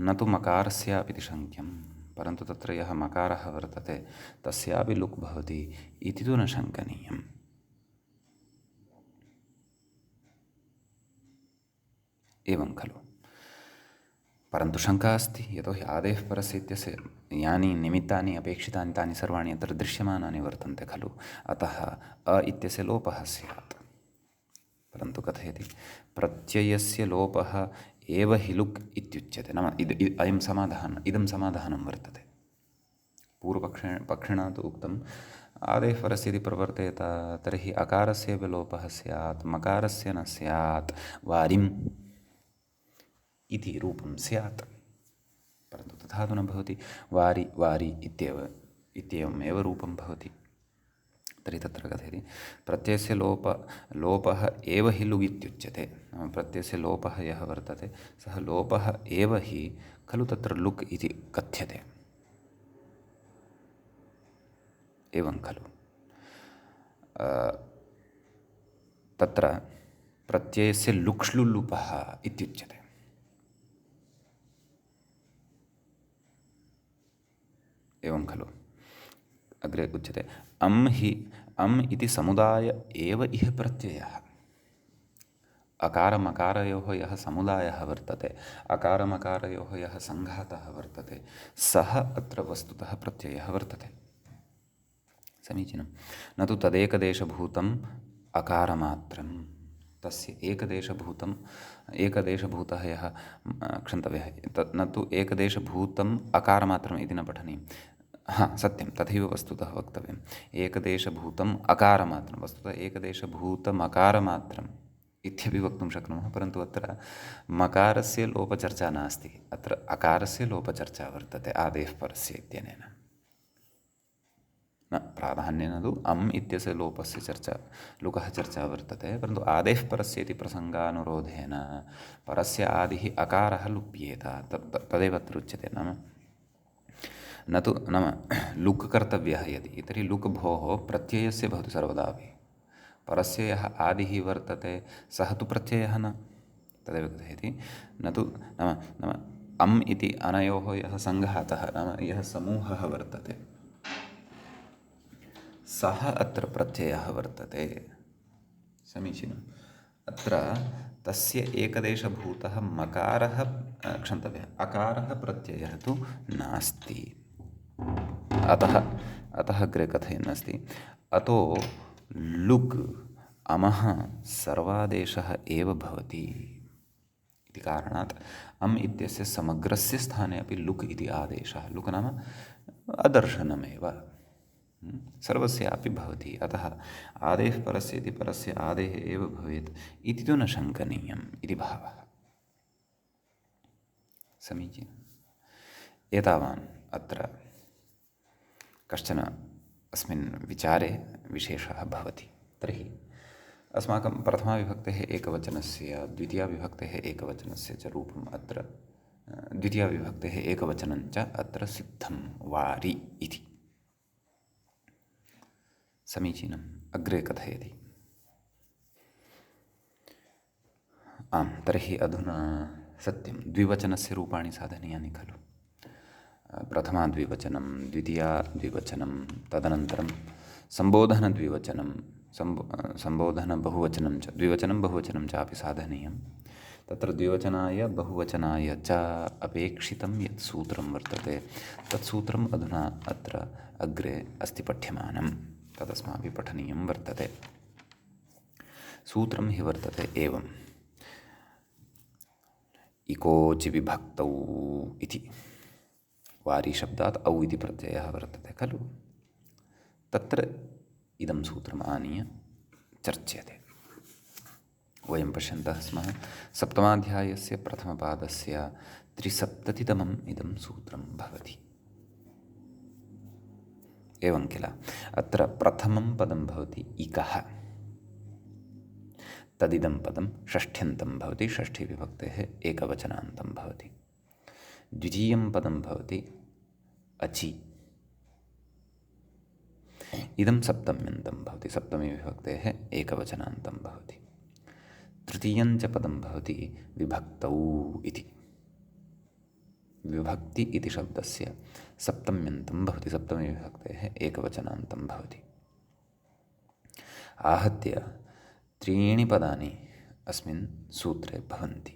न तु मकारस्यापिति शङ्क्यं, परन्तु तत्र यः मकारः वर्तते तस्यापि लुक् भवति इति तु न शङ्कनीयम्। एवं खलु। परन्तु शङ्का अस्ति, यतोहि आदेः परस्य इत्यस्य यानि निमित्तानि अपेक्षितानि तानि सर्वाणि अत्र दृश्यमानानि वर्तन्ते खलु, अतः अ इत्यस्य लोपः स्यात्। परन्तु कथयति प्रत्ययस्य लोपः एव हि लुक् इत्युच्यते, नाम इदं समाधानं वर्तते। पूर्वपक्षिणा तु उक्तम् आदेः परस्य यदि प्रवर्तेत तर्हि अकारस्यैव लोपः स्यात्, मकारस्य न स्यात्, वारिम् इति रूपं स्यात्। परन्तु तथा तु न भवति, वारि वारि इत्येवमेव रूपं भवति। तर्हि तत्र कथयति प्रत्ययस्य लोपः एव हि लुग् इत्युच्यते, नाम प्रत्ययस्य लोपः यः वर्तते सः लोपः एव हि खलु तत्र लुक् इति कथ्यते। एवं खलु। तत्र प्रत्ययस्य लुक्ष्लुल्लुपः इत्युच्यते। एवं खलु। अग्रे उच्यते अम् इति समुदाय एव इह प्रत्ययः। अकारमकारयोः यः समुदायः वर्तते, अकारमकारयोः यः सङ्घातः वर्तते, सः अत्र वस्तुतः प्रत्ययः वर्तते। समीचीनं। न तु तदेकदेशभूतम् अकारमात्रं, तस्य एकदेशभूतः यः क्षन्तव्यः, न तु एकदेशभूतम् अकारमात्रम् इति न पठनीयं। सत्यं, तथैव वस्तुतः वक्तव्यम्। एकदेशभूतम् अकारमात्रं, वस्तुतः एकदेशभूतमकारमात्रम् इत्यपि वक्तुं शक्नुमः, परन्तु अत्र मकारस्य लोपचर्चा नास्ति, अत्र अकारस्य लोपचर्चा वर्तते आदेः परस्य इत्यनेन। न प्राधान्येन तु अम् इत्यस्य लोपस्य लुकः चर्चा वर्तते, परन्तु आदेः परस्य इति प्रसङ्गानुरोधेन परस्य आदिः अकारः लुप्येत, तदेव अत्र उच्यते। न तु नाम लुक् कर्तव्यः यदि, तर्हि लुक् भोः प्रत्ययस्य भवति सर्वदापि। परस्य यः आदिः वर्तते सः तु प्रत्ययः न, तदेव कथयति। न तु नाम अम् इति अनयोः यः सङ्घातः, नाम यः समूहः वर्तते सः अत्र प्रत्ययः वर्तते। समीचीनम्। अत्र तस्य एकदेशभूतः मकारः क्षन्तव्यः, अकारः प्रत्ययः तु नास्ति। अतः अग्रे कथयन् अस्ति अतो लुक् अमः सर्वादेशः एव भवति इति कारणात् अम् इत्यस्य समग्रस्य स्थाने अपि लुक् इति आदेशः, लुक् नाम अदर्शनमेव, सर्वस्यापि भवति। अतः आदेः परस्य इति परस्य आदेः एव भवेत् इति तु न शङ्कनीयम् इति भावः। समीचीनम्। एतावान् अत्र कश्चन अस्मिन् विचारे विशेषः भवति। तर्हि अस्माकं प्रथमाविभक्तेः एकवचनस्य, द्वितीयाविभक्तेः एकवचनस्य च रूपम् अत्र, द्वितीयाविभक्तेः एकवचनं च अत्र सिद्धं, वारि इति। समीचीनम्। अग्रे कथयति तर्हि अधुना सत्यं द्विवचनस्य रूपाणि साधनीयानि खलु। प्रथमाद्विवचनं, द्वितीयाद्विवचनं, तदनन्तरं सम्बोधनद्विवचनं, सम्बोधनबहुवचनं च, द्विवचनं बहुवचनं चापि साधनीयं। तत्र द्विवचनाय बहुवचनाय च अपेक्षितं यत् सूत्रं वर्तते तत् सूत्रम् अधुना अत्र अग्रे अस्ति पठ्यमानं, तदस्माभिः पठनीयं वर्तते। सूत्रं हि वर्तते एवम्। इकोचि विभक्तौ इति, वारिशब्दात् औ इति प्रत्ययः वर्तते खलु, तत्र इदं सूत्रम् आनीय चर्च्यते। वयं पश्यन्तः स्मः सप्तमाध्यायस्य प्रथमपादस्य 73तमम् इदं सूत्रं भवति। एवं किल, अत्र प्रथमं पदं भवति इकः, तदिदं पदं षष्ठ्यन्तं भवति, षष्ठीविभक्तेः एकवचनान्तं भवति। द्वितीयं पदं भवति अचि, इदं सप्तम्यन्तं भवति, सप्तमीविभक्तेः एकवचनान्तं भवति। तृतीयं च पदं भवति विभक्तौ इति। विभक्ति इति शब्दस्य सप्तम्यन्तं भवति, सप्तमीविभक्तेः एकवचनान्तं भवति। आहत्य त्रीणि पदानि अस्मिन् सूत्रे भवन्ति।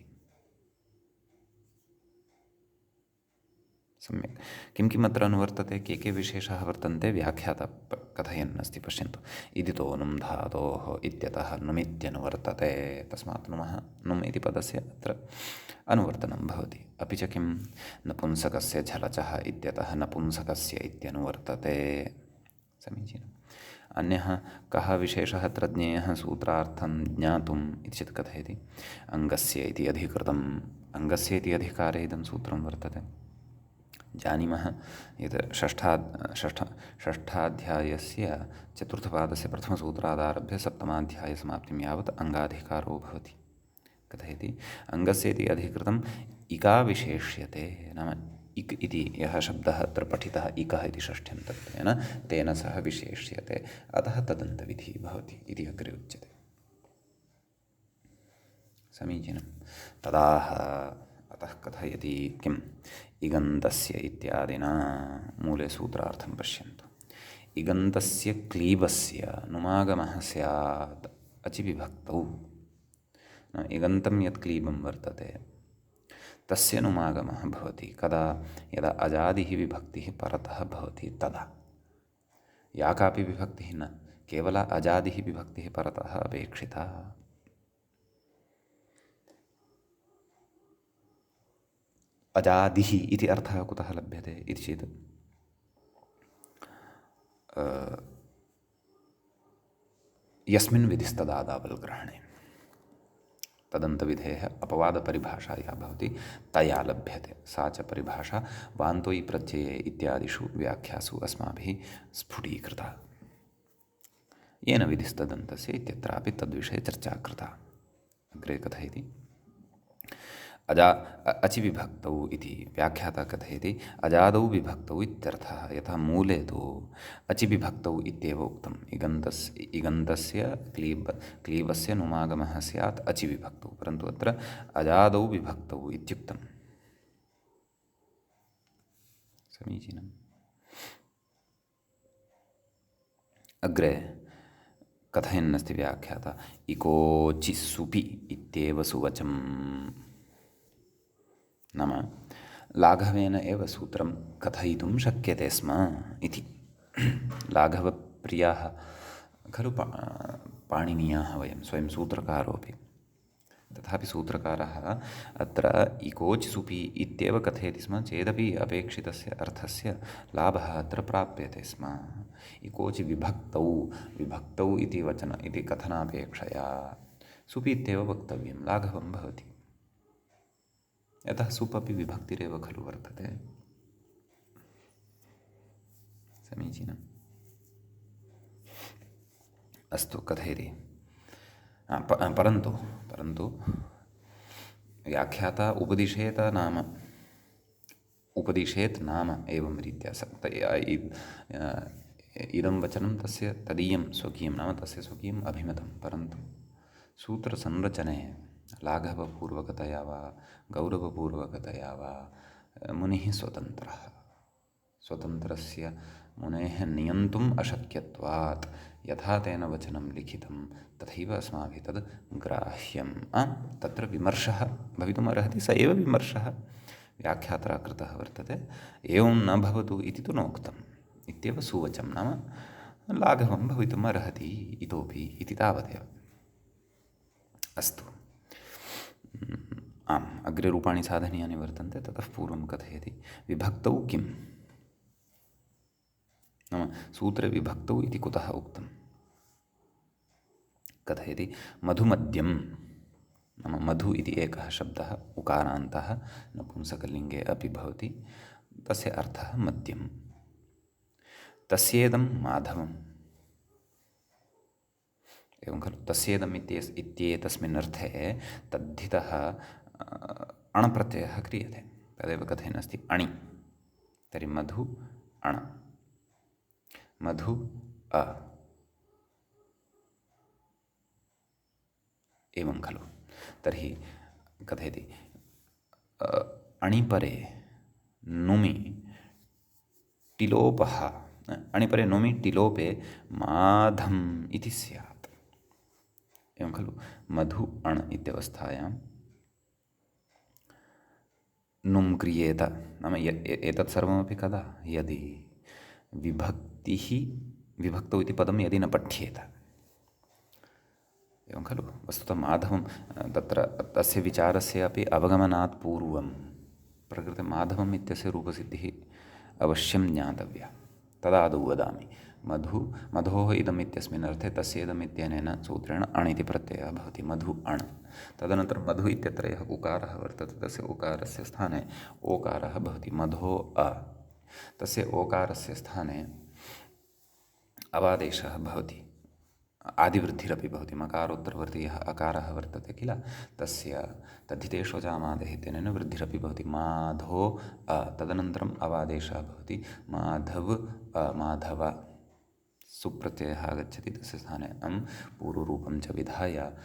सम्यक्। किं किम् अत्र अनुवर्तते, के विशेषाः वर्तन्ते, व्याख्याता कथयन् अस्ति, पश्यन्तु। इदितो नुम् धातोः इत्यतः नुमित्यनुवर्तते, तस्मात् नुमः नुम् इति पदस्य अत्र अनुवर्तनं भवति। अपि च किं, नपुंसकस्य झलचः इत्यतः नपुंसकस्य इत्यनुवर्तते। समीचीनम्। अन्यः कः विशेषः अत्र ज्ञेयः सूत्रार्थं ज्ञातुम् इति चेत् कथयति, अङ्गस्य इति अधिकृतम्, अङ्गस्य इति अधिकारे इदं सूत्रं वर्तते। जानीमः यत् षष्ठाध्यायस्य चतुर्थपादस्य प्रथमसूत्रादारभ्य सप्तमाध्यायसमाप्तिं यावत् अङ्गाधिकारो भवति। कथयति, अङ्गस्य इति अधिकृतम् इका विशेष्यते, नाम इक् इति यः शब्दः अत्र पठितः इकः इति षष्ठ्यन्तत्वेन तेन सह विशेष्यते, अतः तदन्तविधिः भवति इति अग्रे उच्यते। समीचीनं। तदाह अतः कथयति किम्, इगन्तस्य इत्यादिना मूले सूत्रार्थं पश्यन्तु। इगन्तस्य क्लीबस्य नुमागमः स्यात् अचिविभक्तौ। इगन्तं यत् क्लीबं वर्तते तस्य नुमागमः भवति कदा, यदा अजादिः विभक्तिः परतः भवति तदा। या कापि विभक्तिः न, केवल अजादिः विभक्तिः परतः अपेक्षिता। अजादिः इति अर्थः कुतः लभ्यते इति चेत्, यस्मिन् विधिस्तदादावल्ग्रहणे तदन्तविधेः अपवादपरिभाषा या भवति तया लभ्यते। सा च परिभाषा वान्तोयि प्रत्यये इत्यादिषु व्याख्यासु अस्माभिः स्फुटीकृता। येन विधिस्तदन्तस्य इत्यत्रापि तद्विषये चर्चा कृता। अग्रे कथयति, अचिविभक्तौ इति व्याख्याता कथयति, अजादौ विभक्तौ इत्यर्थः। यथा मूले तु अचिविभक्तौ इत्येव उक्तम्, इगन्तस्य क्लीबस्य नुमागमः स्यात् अचिविभक्तौ, परन्तु अत्र अजादौ विभक्तौ इत्युक्तम्। समीचीनम्। अग्रे कथयन्नस्ति व्याख्याता, इकोचि सुपि इत्येव सुवचम्, नाम लाघवेन एव सूत्रं कथयितुं शक्यते स्म इति। लाघवप्रियाः खलु पाणिनीयाः वयं, स्वयं सूत्रकारोऽपि। तथापि सूत्रकारः अत्र इकोचि सुपि इत्येव कथयति स्म चेदपि अपेक्षितस्य अर्थस्य लाभः अत्र प्राप्यते स्म। इकोचि विभक्तौ, विभक्तौ इति वचन इति कथनापेक्षया सुपि इत्येव वक्तव्यं, लाघवं भवति। यतः सुप् अपि विभक्तिरेव खलु वर्तते। समीचीनम्। अस्तु, कथयति, परन्तु व्याख्याता उपदिशेत् नाम एवं रीत्या इदं वचनं तस्य तदीयं स्वकीयं, नाम तस्य स्वकीयम् अभिमतं, परन्तु सूत्रसंरचने लाघवपूर्वकतया वा गौरवपूर्वकतया वा मुनिः स्वतन्त्रः। स्वतन्त्रस्य मुनेः नियन्तुम् अशक्यत्वात् यथा तेन वचनं लिखितं तथैव अस्माभिः तद् ग्राह्यम्। तत्र विमर्शः भवितुमर्हति, स एव विमर्शः व्याख्यात्रा कृतः वर्तते। एवं न भवतु इति तु नोक्तम् इत्येव सुवचं, नाम लाघवं भवितुम् अर्हति इतोपि इति तावदेव। अस्तु, आम्, अग्रे रूपाणि साधनीयानि वर्तन्ते। ततः पूर्वं कथयति, विभक्तौ किम्, नाम सूत्रे विभक्तौ इति कुतः उक्तं। कथयति, मधुमद्यं, नाम मधु इति एकः शब्दः उकारान्तः नपुंसकलिङ्गे अपि भवति, तस्य अर्थः मद्यं। तस्येदं माधवम्, एवं खलु, तस्येदम् इत्येतस्मिन् अर्थे तद्धितः अणप्रत्ययः क्रियते, तदेव कथयन्नस्ति अणि। तर्हि मधु अण, मधु अ एवं खलु। तर्हि कथयति अणिपरे नुमि टिलोपः, अणिपरे नुमि टिलोपे माधम् इति स्यात्। एवं खलु। मधु अण् इत्यवस्थायां नुं क्रियेत, नाम एतत् सर्वमपि कदा, यदि विभक्तिः, विभक्तौ इति पदं यदि न पठ्येत। एवं खलु। वस्तुतः माधवं तत्र तस्य विचारस्य अपि अवगमनात् पूर्वं प्रकृते माधवम् इत्यस्य रूपसिद्धिः अवश्यं ज्ञातव्या। तदादौ वदामि। मधोः इदम् इत्यस्मिन् अर्थे तस्य इदम् इत्यनेन सूत्रेण अण् इति प्रत्ययः भवति, मधु अण्। तदनन्तरं मधु इत्यत्र यः उकारः वर्तते तस्य उकारस्य स्थाने ओकारः भवति, मधो अ। तस्य ओकारस्य स्थाने अवादेशः भवति, आदिवृद्धिरपि भवति। मकारोत्तरवर्ती यः अकारः वर्तते किल, तस्य तद्धिते शोचामादेः इत्यनेन वृद्धिरपि भवति, माधो अ। तदनन्तरम् अवादेशः भवति माधव अ, माधव। सुप्रत्ययः आगच्छति, तस्य स्थाने अं, पूर्वरूपं च विधाय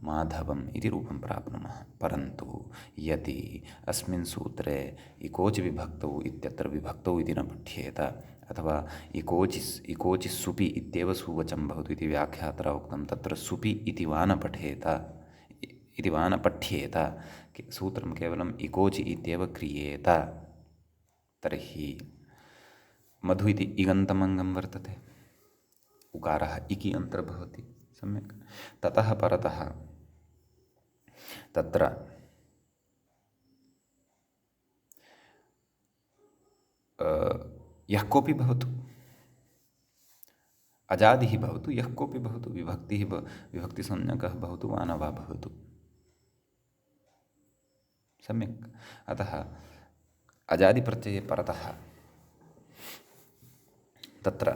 माधवम् इति रूपं प्राप्नुमः। परन्तु यदि अस्मिन् सूत्रे इकोचि विभक्तौ इत्यत्र विभक्तौ इति न पठ्येत, अथवा इकोचि सुपि इत्येव सुवचं भवतु इति व्याख्यात्रा उक्तं, तत्र सुपि इति वा न पठेत, इति वा न पठ्येत, सूत्रं केवलम् इकोचि इत्येव क्रियेत, तर्हि मधु इति इगन्तमङ्गं वर्तते, उकारः इकि अन्तर्भवति। सम्यक्। ततः परतः तत्र यः कोऽपि भवतु, अजादिः भवतु, यः कोऽपि भवतु, विभक्तिसंज्ञकः भवतु वा न वा भवतु, सम्यक्। अतः अजादिप्रत्यये परतः तत्र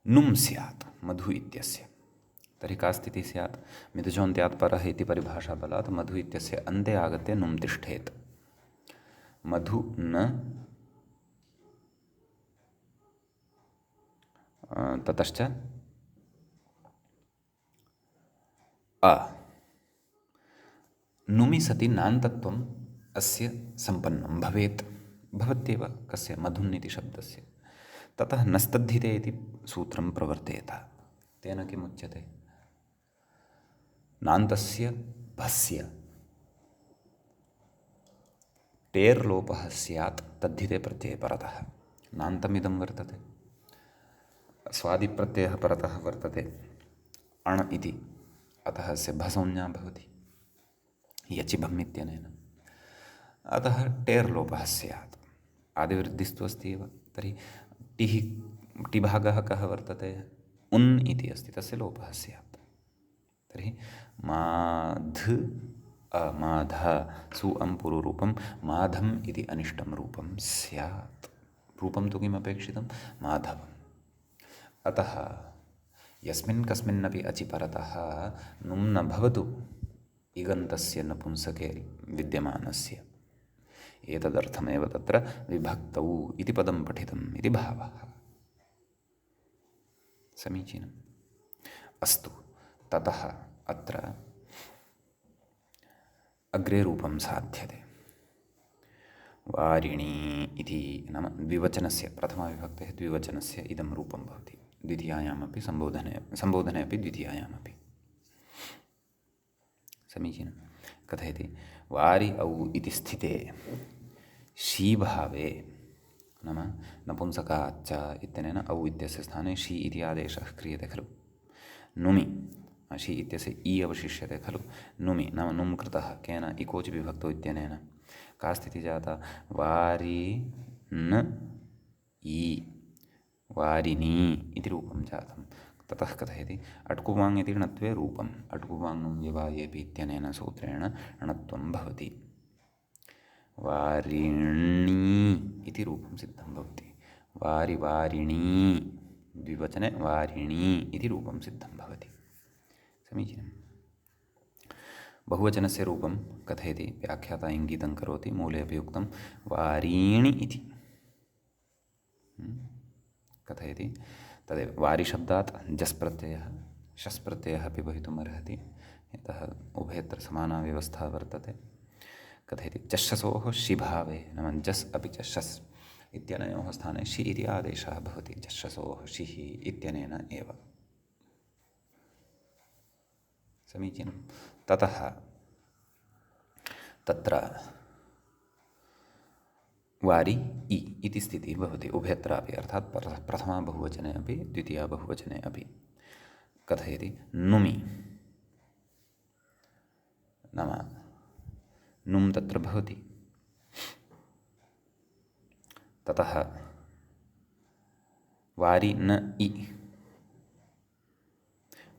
नुं स्यात् मधु इत्यस्य। तर्हि का स्थितिः स्यात्, मिथुजोन्त्यात् परः इति परिभाषाबलात् मधु इत्यस्य अन्ते आगत्य नुं तिष्ठेत्। मधु न ततश्च अ, नुमि सति नान्तत्वम् अस्य सम्पन्नं भवेत्, भवत्येव, कस्य, मधुन् इति शब्दस्य। ततः नस्तद्धिते इति सूत्रं प्रवर्तेत। तेन किमुच्यते, नान्तस्य भस्य टेर् लोपः स्यात् तद्धिते प्रत्यये परतः। नान्तमिदं वर्तते, स्वादिप्रत्ययः परतः वर्तते अण् इति, अतः अस्य भसंज्ञा भवति यचिभम् इत्यनेन। अतः टेर् लोपः स्यात्, आदिवृद्धिस्तु अस्ति एव। तर्हि टिभागः कः वर्तते, उन् इति अस्ति, तस्य लोपः स्यात्। तर्हि माध माध सु अं पूर्वरूपं माधम् इति अनिष्टं रूपं स्यात्। रूपं तु किमपेक्षितं, माधवम्। अतः यस्मिन् कस्मिन्नपि अचि परतः नुं न भवतु इगन्तस्य नपुंसके विद्यमानस्य, एतदर्थमेव तत्र विभक्तौ इति पदं पठितम् इति भावः। समीचीनम्। अस्तु। ततः अत्र अग्रे रूपं साध्यते। वारिणी इति, नाम द्विवचनस्य, प्रथमाविभक्तेः द्विवचनस्य इदं रूपं भवति, द्वितीयायामपि सम्बोधने अपि द्वितीयायामपि। समीचीनं। कथयति, वारि औ इति स्थिते शीभावे, नाम नपुंसकाच्च इत्यनेन औ इत्यस्य स्थाने शी इति आदेशः क्रियते खलु। नुमि, शी इत्यस्य इ अवशिष्यते खलु। नुमि नाम नुं कृतः केन, इकोचि विभक्तौ इत्यनेन। का स्थितिः जाता, वारि न इ, वारिणी इति रूपं जातं। ततः कथयति, अट्कुवाङ् इति णत्वे रूपम्, अट्कुवाङ् व्यवायेपि इत्यनेन सूत्रेण णत्वं भवति। वारिणी इति रूपं सिद्धं भवति। वारिणी द्विवचने वारिणी इति रूपं सिद्धं भवति। समीचीनं। बहुवचनस्य रूपं कथयति, व्याख्याता इङ्गितं करोति, मूले अपि उक्तं वारीणि इति। कथयति तदेव वारिशब्दात् जस् प्रत्ययः शस् प्रत्ययः अपि भवितुम् अर्हति, यतः उभयत्र समाना व्यवस्था वर्तते। कथयति चषसोः शिभावे, नाम जस् अपि च शस् इत्यनयोः स्थाने शि इति आदेशः भवति, चषसोः शिः इत्यनेन एव। समीचीनं। ततः तत्र वारि इ इति स्थितिः भवति उभयत्रापि, अर्थात् प्रथमा बहुवचने अपि द्वितीया बहुवचने अपि। कथयति नुमि, नाम नुम् तत्र भवति। ततः वारि न इ,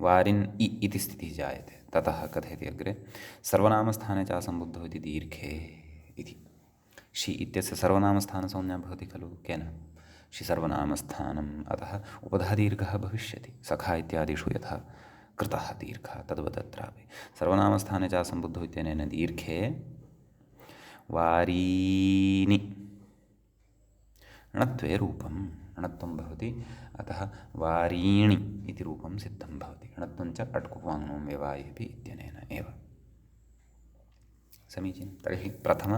वारिन् इ इति स्थितिः जायते। ततः कथयति अग्रे सर्वनामस्थाने च सम्बुद्धौ इति दीर्घे इति। शि इत्यस्य सर्वनामस्थानसंज्ञा भवति खलु, केन? शि सर्वनामस्थानम्, अतः उपधादीर्घः भविष्यति, सखा इत्यादिषु यथा कृतः दीर्घः तद्वत् अत्रापि सर्वनामस्थाने च सम्बुद्धौ इत्यनेन दीर्घे वारीनि णत्वे रूपम्, णत्वं भवति, अतः वारीणि इति रूपं सिद्धं भवति। णत्वं च अट्कुप्वाङ्नो व्यवायेपि इत्यनेन एव। समीचीनं। तर्हि प्रथम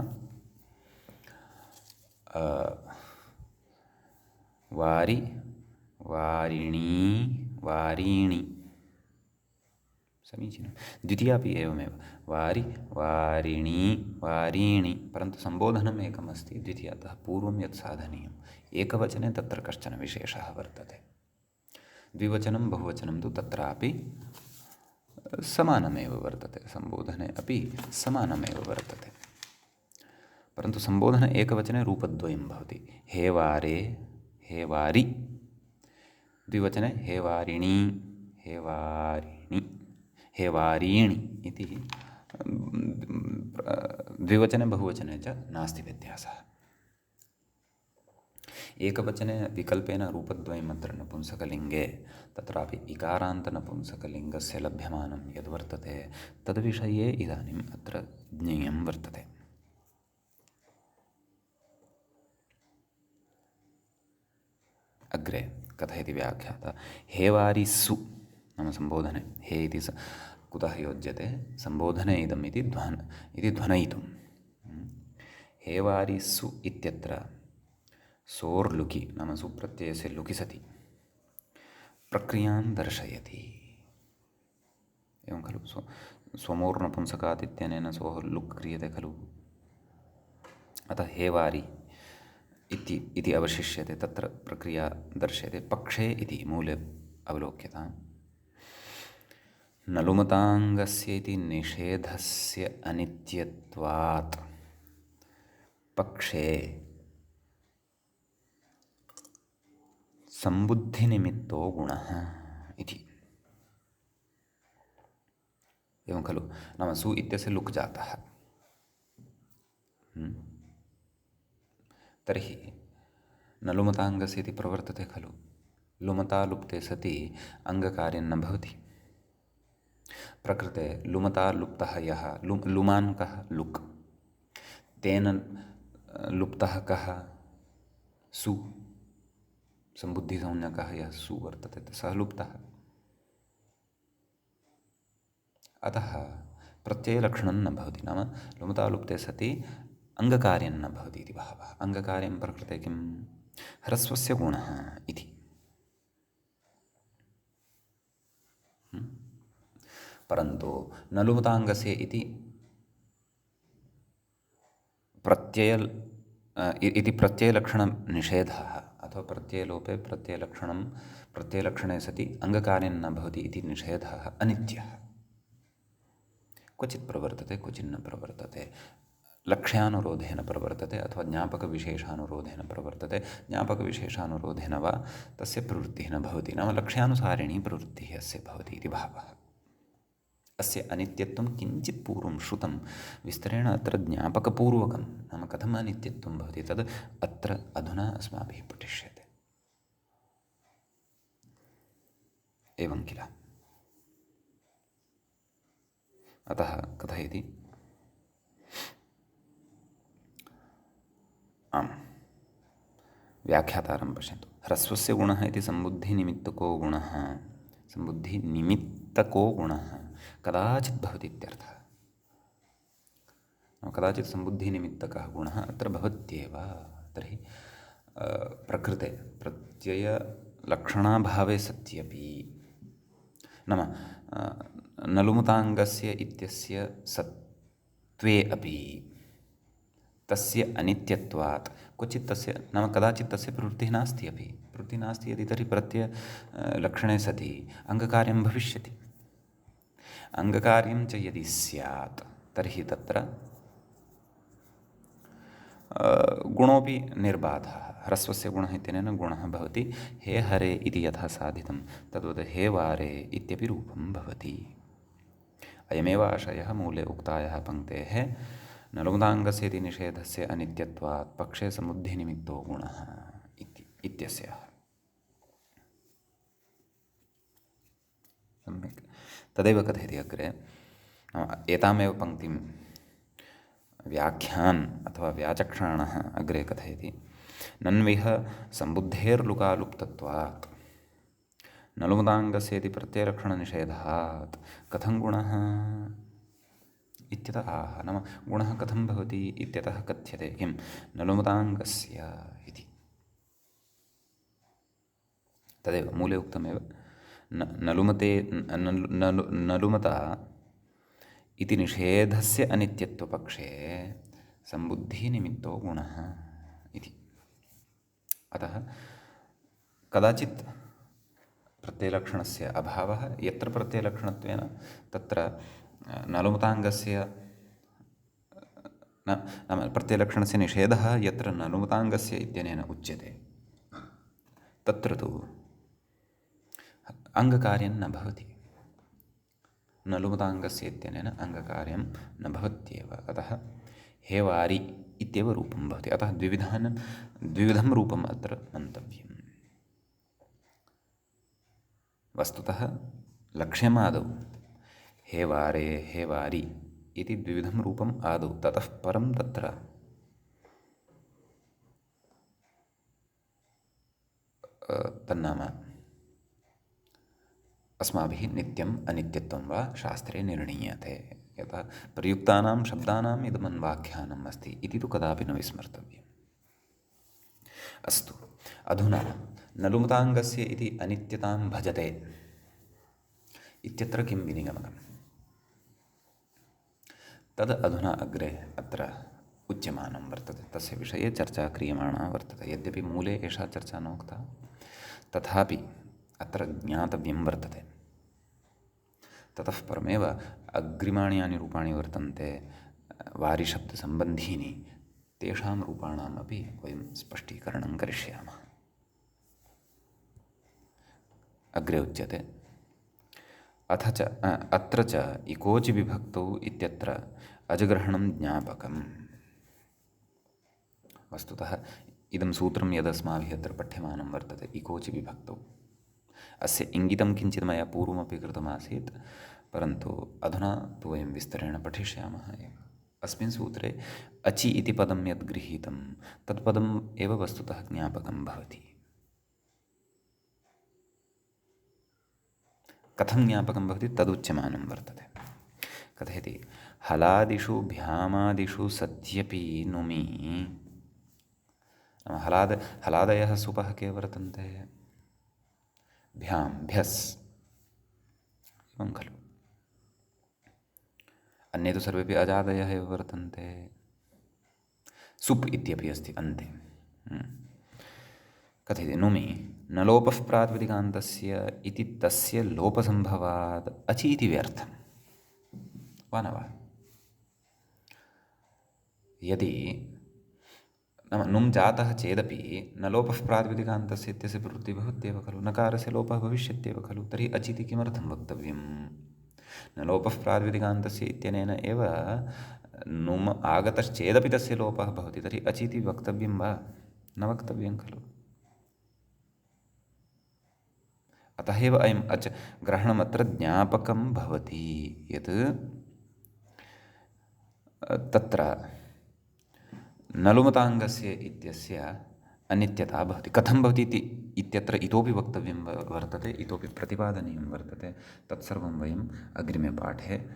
वारि वारिणी वारीणि, समीचीनं। द्वितीयापि एवमेव वारि वारिणी वारीणि, परन्तु सम्बोधनम् एकम् अस्ति द्वितीयातः पूर्वं यत् साधनीयम्। एकवचने तत्र कश्चन विशेषः वर्तते, द्विवचनं बहुवचनं तु तत्रापि समानमेव वर्तते, सम्बोधने अपि समानमेव वर्तते, परन्तु सम्बोधने एकवचने रूपद्वयं भवति। हे वारे हे वारि, द्विवचने हे वारिणी हे वारिणि हे वारीणि इति द्विवचने बहुवचने च नास्ति व्यत्यासः। एकवचने विकल्पेन रूपद्वयम् अत्र नपुंसकलिङ्गे, तत्रापि इकारान्तनपुंसकलिङ्गस्य लभ्यमानं यद्वर्तते तद्विषये इदानीम् अत्र ज्ञेयं वर्तते। अग्रे कथयति व्याख्याता हे वारिसु, नाम सम्बोधने हे इति कुतः योज्यते, सम्बोधने इदम् इति ध्वनयितुं। हे वारिसु इत्यत्र सोर्लुकि, नाम सुप्रत्ययस्य लुकि सति प्रक्रियां दर्शयति, एवं खलु। स्वमोर्नपुंसकात् इत्यनेन सोः लुक् क्रियते खलु, अतः हे वारि इति अवशिष्यते, तत्र प्रक्रिया दर्श्यते। पक्षे इति मूले अवलोक्यताम्। नलुमताङ्गस्य इति निषेधस्य अनित्यत्वात् पक्षे सम्बुद्धिनिमित्तो गुणः इति, एवं खलु। नाम सु इत्यस्य लुक् जातः, तर्हि नलुमताङ्गस्य इति प्रवर्तते खलु। लुमता लुप्ते सति अङ्गकार्यं न भवति। प्रकृते लुमता लुप्तः यः लुमान् कः लुक्, तेन लुप्तः कः सु, सम्बुद्धिसंज्ञकः यः सु वर्तते सः लुप्तः। अतः प्रत्ययलक्षणं न भवति, नाम लुमता लुप्ते सति अङ्गकार्यं न भवति इति भावः। अङ्गकार्यं प्रकृते किं? ह्रस्वस्य गुणः इति। परन्तु नलुमताङ्गस्य इति प्रत्ययलक्षणनिषेधः अथवा प्रत्ययलोपे प्रत्ययलक्षणे सति अङ्गकार्यं न भवति इति निषेधः अनित्यः। क्वचित् प्रवर्तते क्वचित् न प्रवर्तते, लक्ष्यानुरोधेन प्रवर्तते अथवा ज्ञापकविशेषानुरोधेन प्रवर्तते। ज्ञापकविशेषानुरोधेन वा तस्य प्रवृत्तिः न भवति, नाम लक्ष्यानुसारिणी प्रवृत्तिः अस्य भवति इति भावः। अस्य अनित्यत्वं किञ्चित् पूर्वं श्रुतं, विस्तरेण अत्र ज्ञापकपूर्वकं, नाम कथम् अनित्यत्वं भवति तद् अत्र अधुना अस्माभिः पठिष्यते। एवं किल। अतः कथयति आम् व्याख्यातारं पश्यन्तु। ह्रस्वस्य गुणः इति सम्बुद्धिनिमित्तको गुणः, सम्बुद्धिनिमित्तको गुणः कदाचित् भवति इत्यर्थः। कदाचित् सम्बुद्धिनिमित्तकः गुणः अत्र भवत्येव। तर्हि प्रकृते प्रत्ययलक्षणाभावे सत्यपि, नाम नलुमुताङ्गस्य इत्यस्य सत्त्वे अपि तस्य अनित्यत्वात् क्वचित् तस्य, नाम कदाचित् तस्य प्रवृत्तिः नास्ति अपि। प्रवृत्तिः नास्ति यदि, तर्हि प्रत्ययलक्षणे सति अङ्गकार्यं भविष्यति। अङ्गकार्यं च यदि स्यात् तर्हि तत्र गुणोऽपि निर्बाधः। ह्रस्वस्य गुणः इत्यनेन गुणः भवति हे हरे इति यथा साधितं तद्वत् हे वारे इत्यपि रूपं भवति। अयमेव आशयः मूले उक्तायाः पङ्क्तेः नलुमुताङ्गस्य इति निषेधस्य अनित्यत्वात् पक्षे सम्बुद्धिनिमित्तो गुणः इत्यस्याः। सम्यक्। तदेव कथयति अग्रे, एतामेव पङ्क्तिं व्याख्यान् अथवा व्याचक्षाणः अग्रे कथयति। नन्विह सम्बुद्धेर्लुकालुप्तत्वात् नलुमुताङ्गस्य इति प्रत्ययलक्षणनिषेधात् कथं गुणः इत्यतः आह। नाम गुणः कथं भवति इत्यतः कथ्यते किं नलुमुताङ्गस्य इति। तदेव मूले उक्तमेव। नलुमता इति निषेधस्य अनित्यत्वपक्षे सम्बुद्धिनिमित्तो गुणः इति। अतः कदाचित् प्रत्ययलक्षणस्य अभावः, यत्र प्रत्ययलक्षणत्वेन तत्र नलुमुताङ्गस्य नाम प्रत्ययलक्षणस्य निषेधः यत्र नलुमुताङ्गस्य इत्यनेन उच्यते तत्र तु अङ्गकार्यं न भवति। नलुमुताङ्गस्य इत्यनेन अङ्गकार्यं न भवत्येव। अतः हे वारि इत्येव रूपं भवति। अतः द्विविधं रूपम् अत्र मन्तव्यम्। वस्तुतः लक्ष्यम् आदौ हे वारे हे वारि इति द्विविधं रूपम् आदौ, ततः परं तत्र तन्नाम अस्माभिः नित्यम् अनित्यत्वं वा शास्त्रे निर्णीयते। यतः प्रयुक्तानां शब्दानाम् इदमन्वाख्यानम् अस्ति इति तु कदापि न विस्मर्तव्यम्। अस्तु, अधुना नलुमुताङ्गस्य इति अनित्यतां भजते इत्यत्र किं विनिगमनम्, तद् अधुना अग्रे अत्र उच्यमानं वर्तते। तस्य विषये चर्चा क्रियमाणा वर्तते। यद्यपि मूले एषा चर्चा नोक्ता तथापि अत्र ज्ञातव्यं वर्तते। ततः परमेव अग्रिमाणि यानि रूपाणि वर्तन्ते वारिशब्दसम्बन्धीनि, तेषां रूपाणाम् अपि वयं स्पष्टीकरणं करिष्यामः। अग्रे उच्यते अथ च अत्र च इकोचि विभक्तौ इत्यत्र अजग्रहणं ज्ञापकम्। वस्तुतः इदं सूत्रं यदस्माभिः अत्र पठ्यमानं वर्तते इकोचि विभक्तौ, अस्य इङ्गितं किञ्चित् मया पूर्वमपि कृतमासीत्, परन्तु अधुना तु वयं विस्तरेण पठिष्यामः एव। अस्मिन् सूत्रे अचि इति पदं यद् गृहीतं तत्पदम् एव वस्तुतः ज्ञापकं भवति। कथं ज्ञापकं भवति तदुच्यमानं वर्तते। कथयति हलादिषु भ्यामादिषु सत्यपि नुमि। हलादयः सुपः के वर्तन्ते, भ्यां भ्यस् एवं खलु। अन्ये तु सर्वेपि अजादयः एव वर्तन्ते। सुप् इत्यपि अस्ति अन्ते। कथयति नुमि न लोपः प्रातिपदिकान्तस्य इति तस्य लोपसम्भवात् अचि इति व्यर्थं वा न वा। यदि नाम नुं जातः चेदपि न लोपः प्रातिपदिकान्तस्य इत्यस्य प्रवृत्तिः भवत्येव खलु, नकारस्य लोपः भविष्यत्येव खलु। तर्हि अचिति किमर्थं वक्तव्यं। न लोपः प्रातिपदिकान्तस्य इत्यनेन एव नुम् आगतश्चेदपि तस्य लोपः भवति, तर्हि अचिति वक्तव्यं वा, न वक्तव्यं खलु। अतः एव अयम् अच ग्रहणमत्र ज्ञापकं भवति यत् तत्र नलुमताङ्गस्य इत्यस्य अनित्यता भवति। कथं भवति इत्यत्र इतोपि वक्तव्यं वर्तते, इतोपि प्रतिपादनीयं वर्तते। तत्सर्वं वयम् अग्रिमे पाठे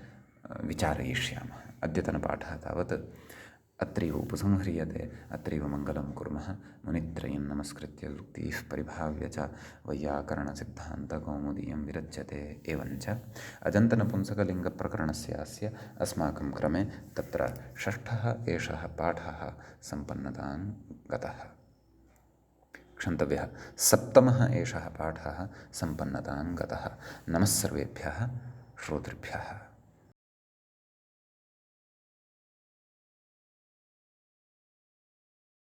विचारयिष्यामः। अद्यतनपाठः तावत् अत्रैव उपसंह्रियते। अत्रैव मङ्गलं कुर्मः। मुनित्रयं नमस्कृत्य उक्तिः परिभाव्य च वैयाकरणसिद्धान्तकौमुदीयं विरच्यते। एवञ्च अजन्तनपुंसकलिङ्गप्रकरणस्य अस्य अस्माकं क्रमे तत्र षष्ठः एषः पाठः सम्पन्नतां गतः। क्षन्तव्यः, सप्तमः एषः पाठः सम्पन्नतां गतः। नमः सर्वेभ्यः श्रोतृभ्यः।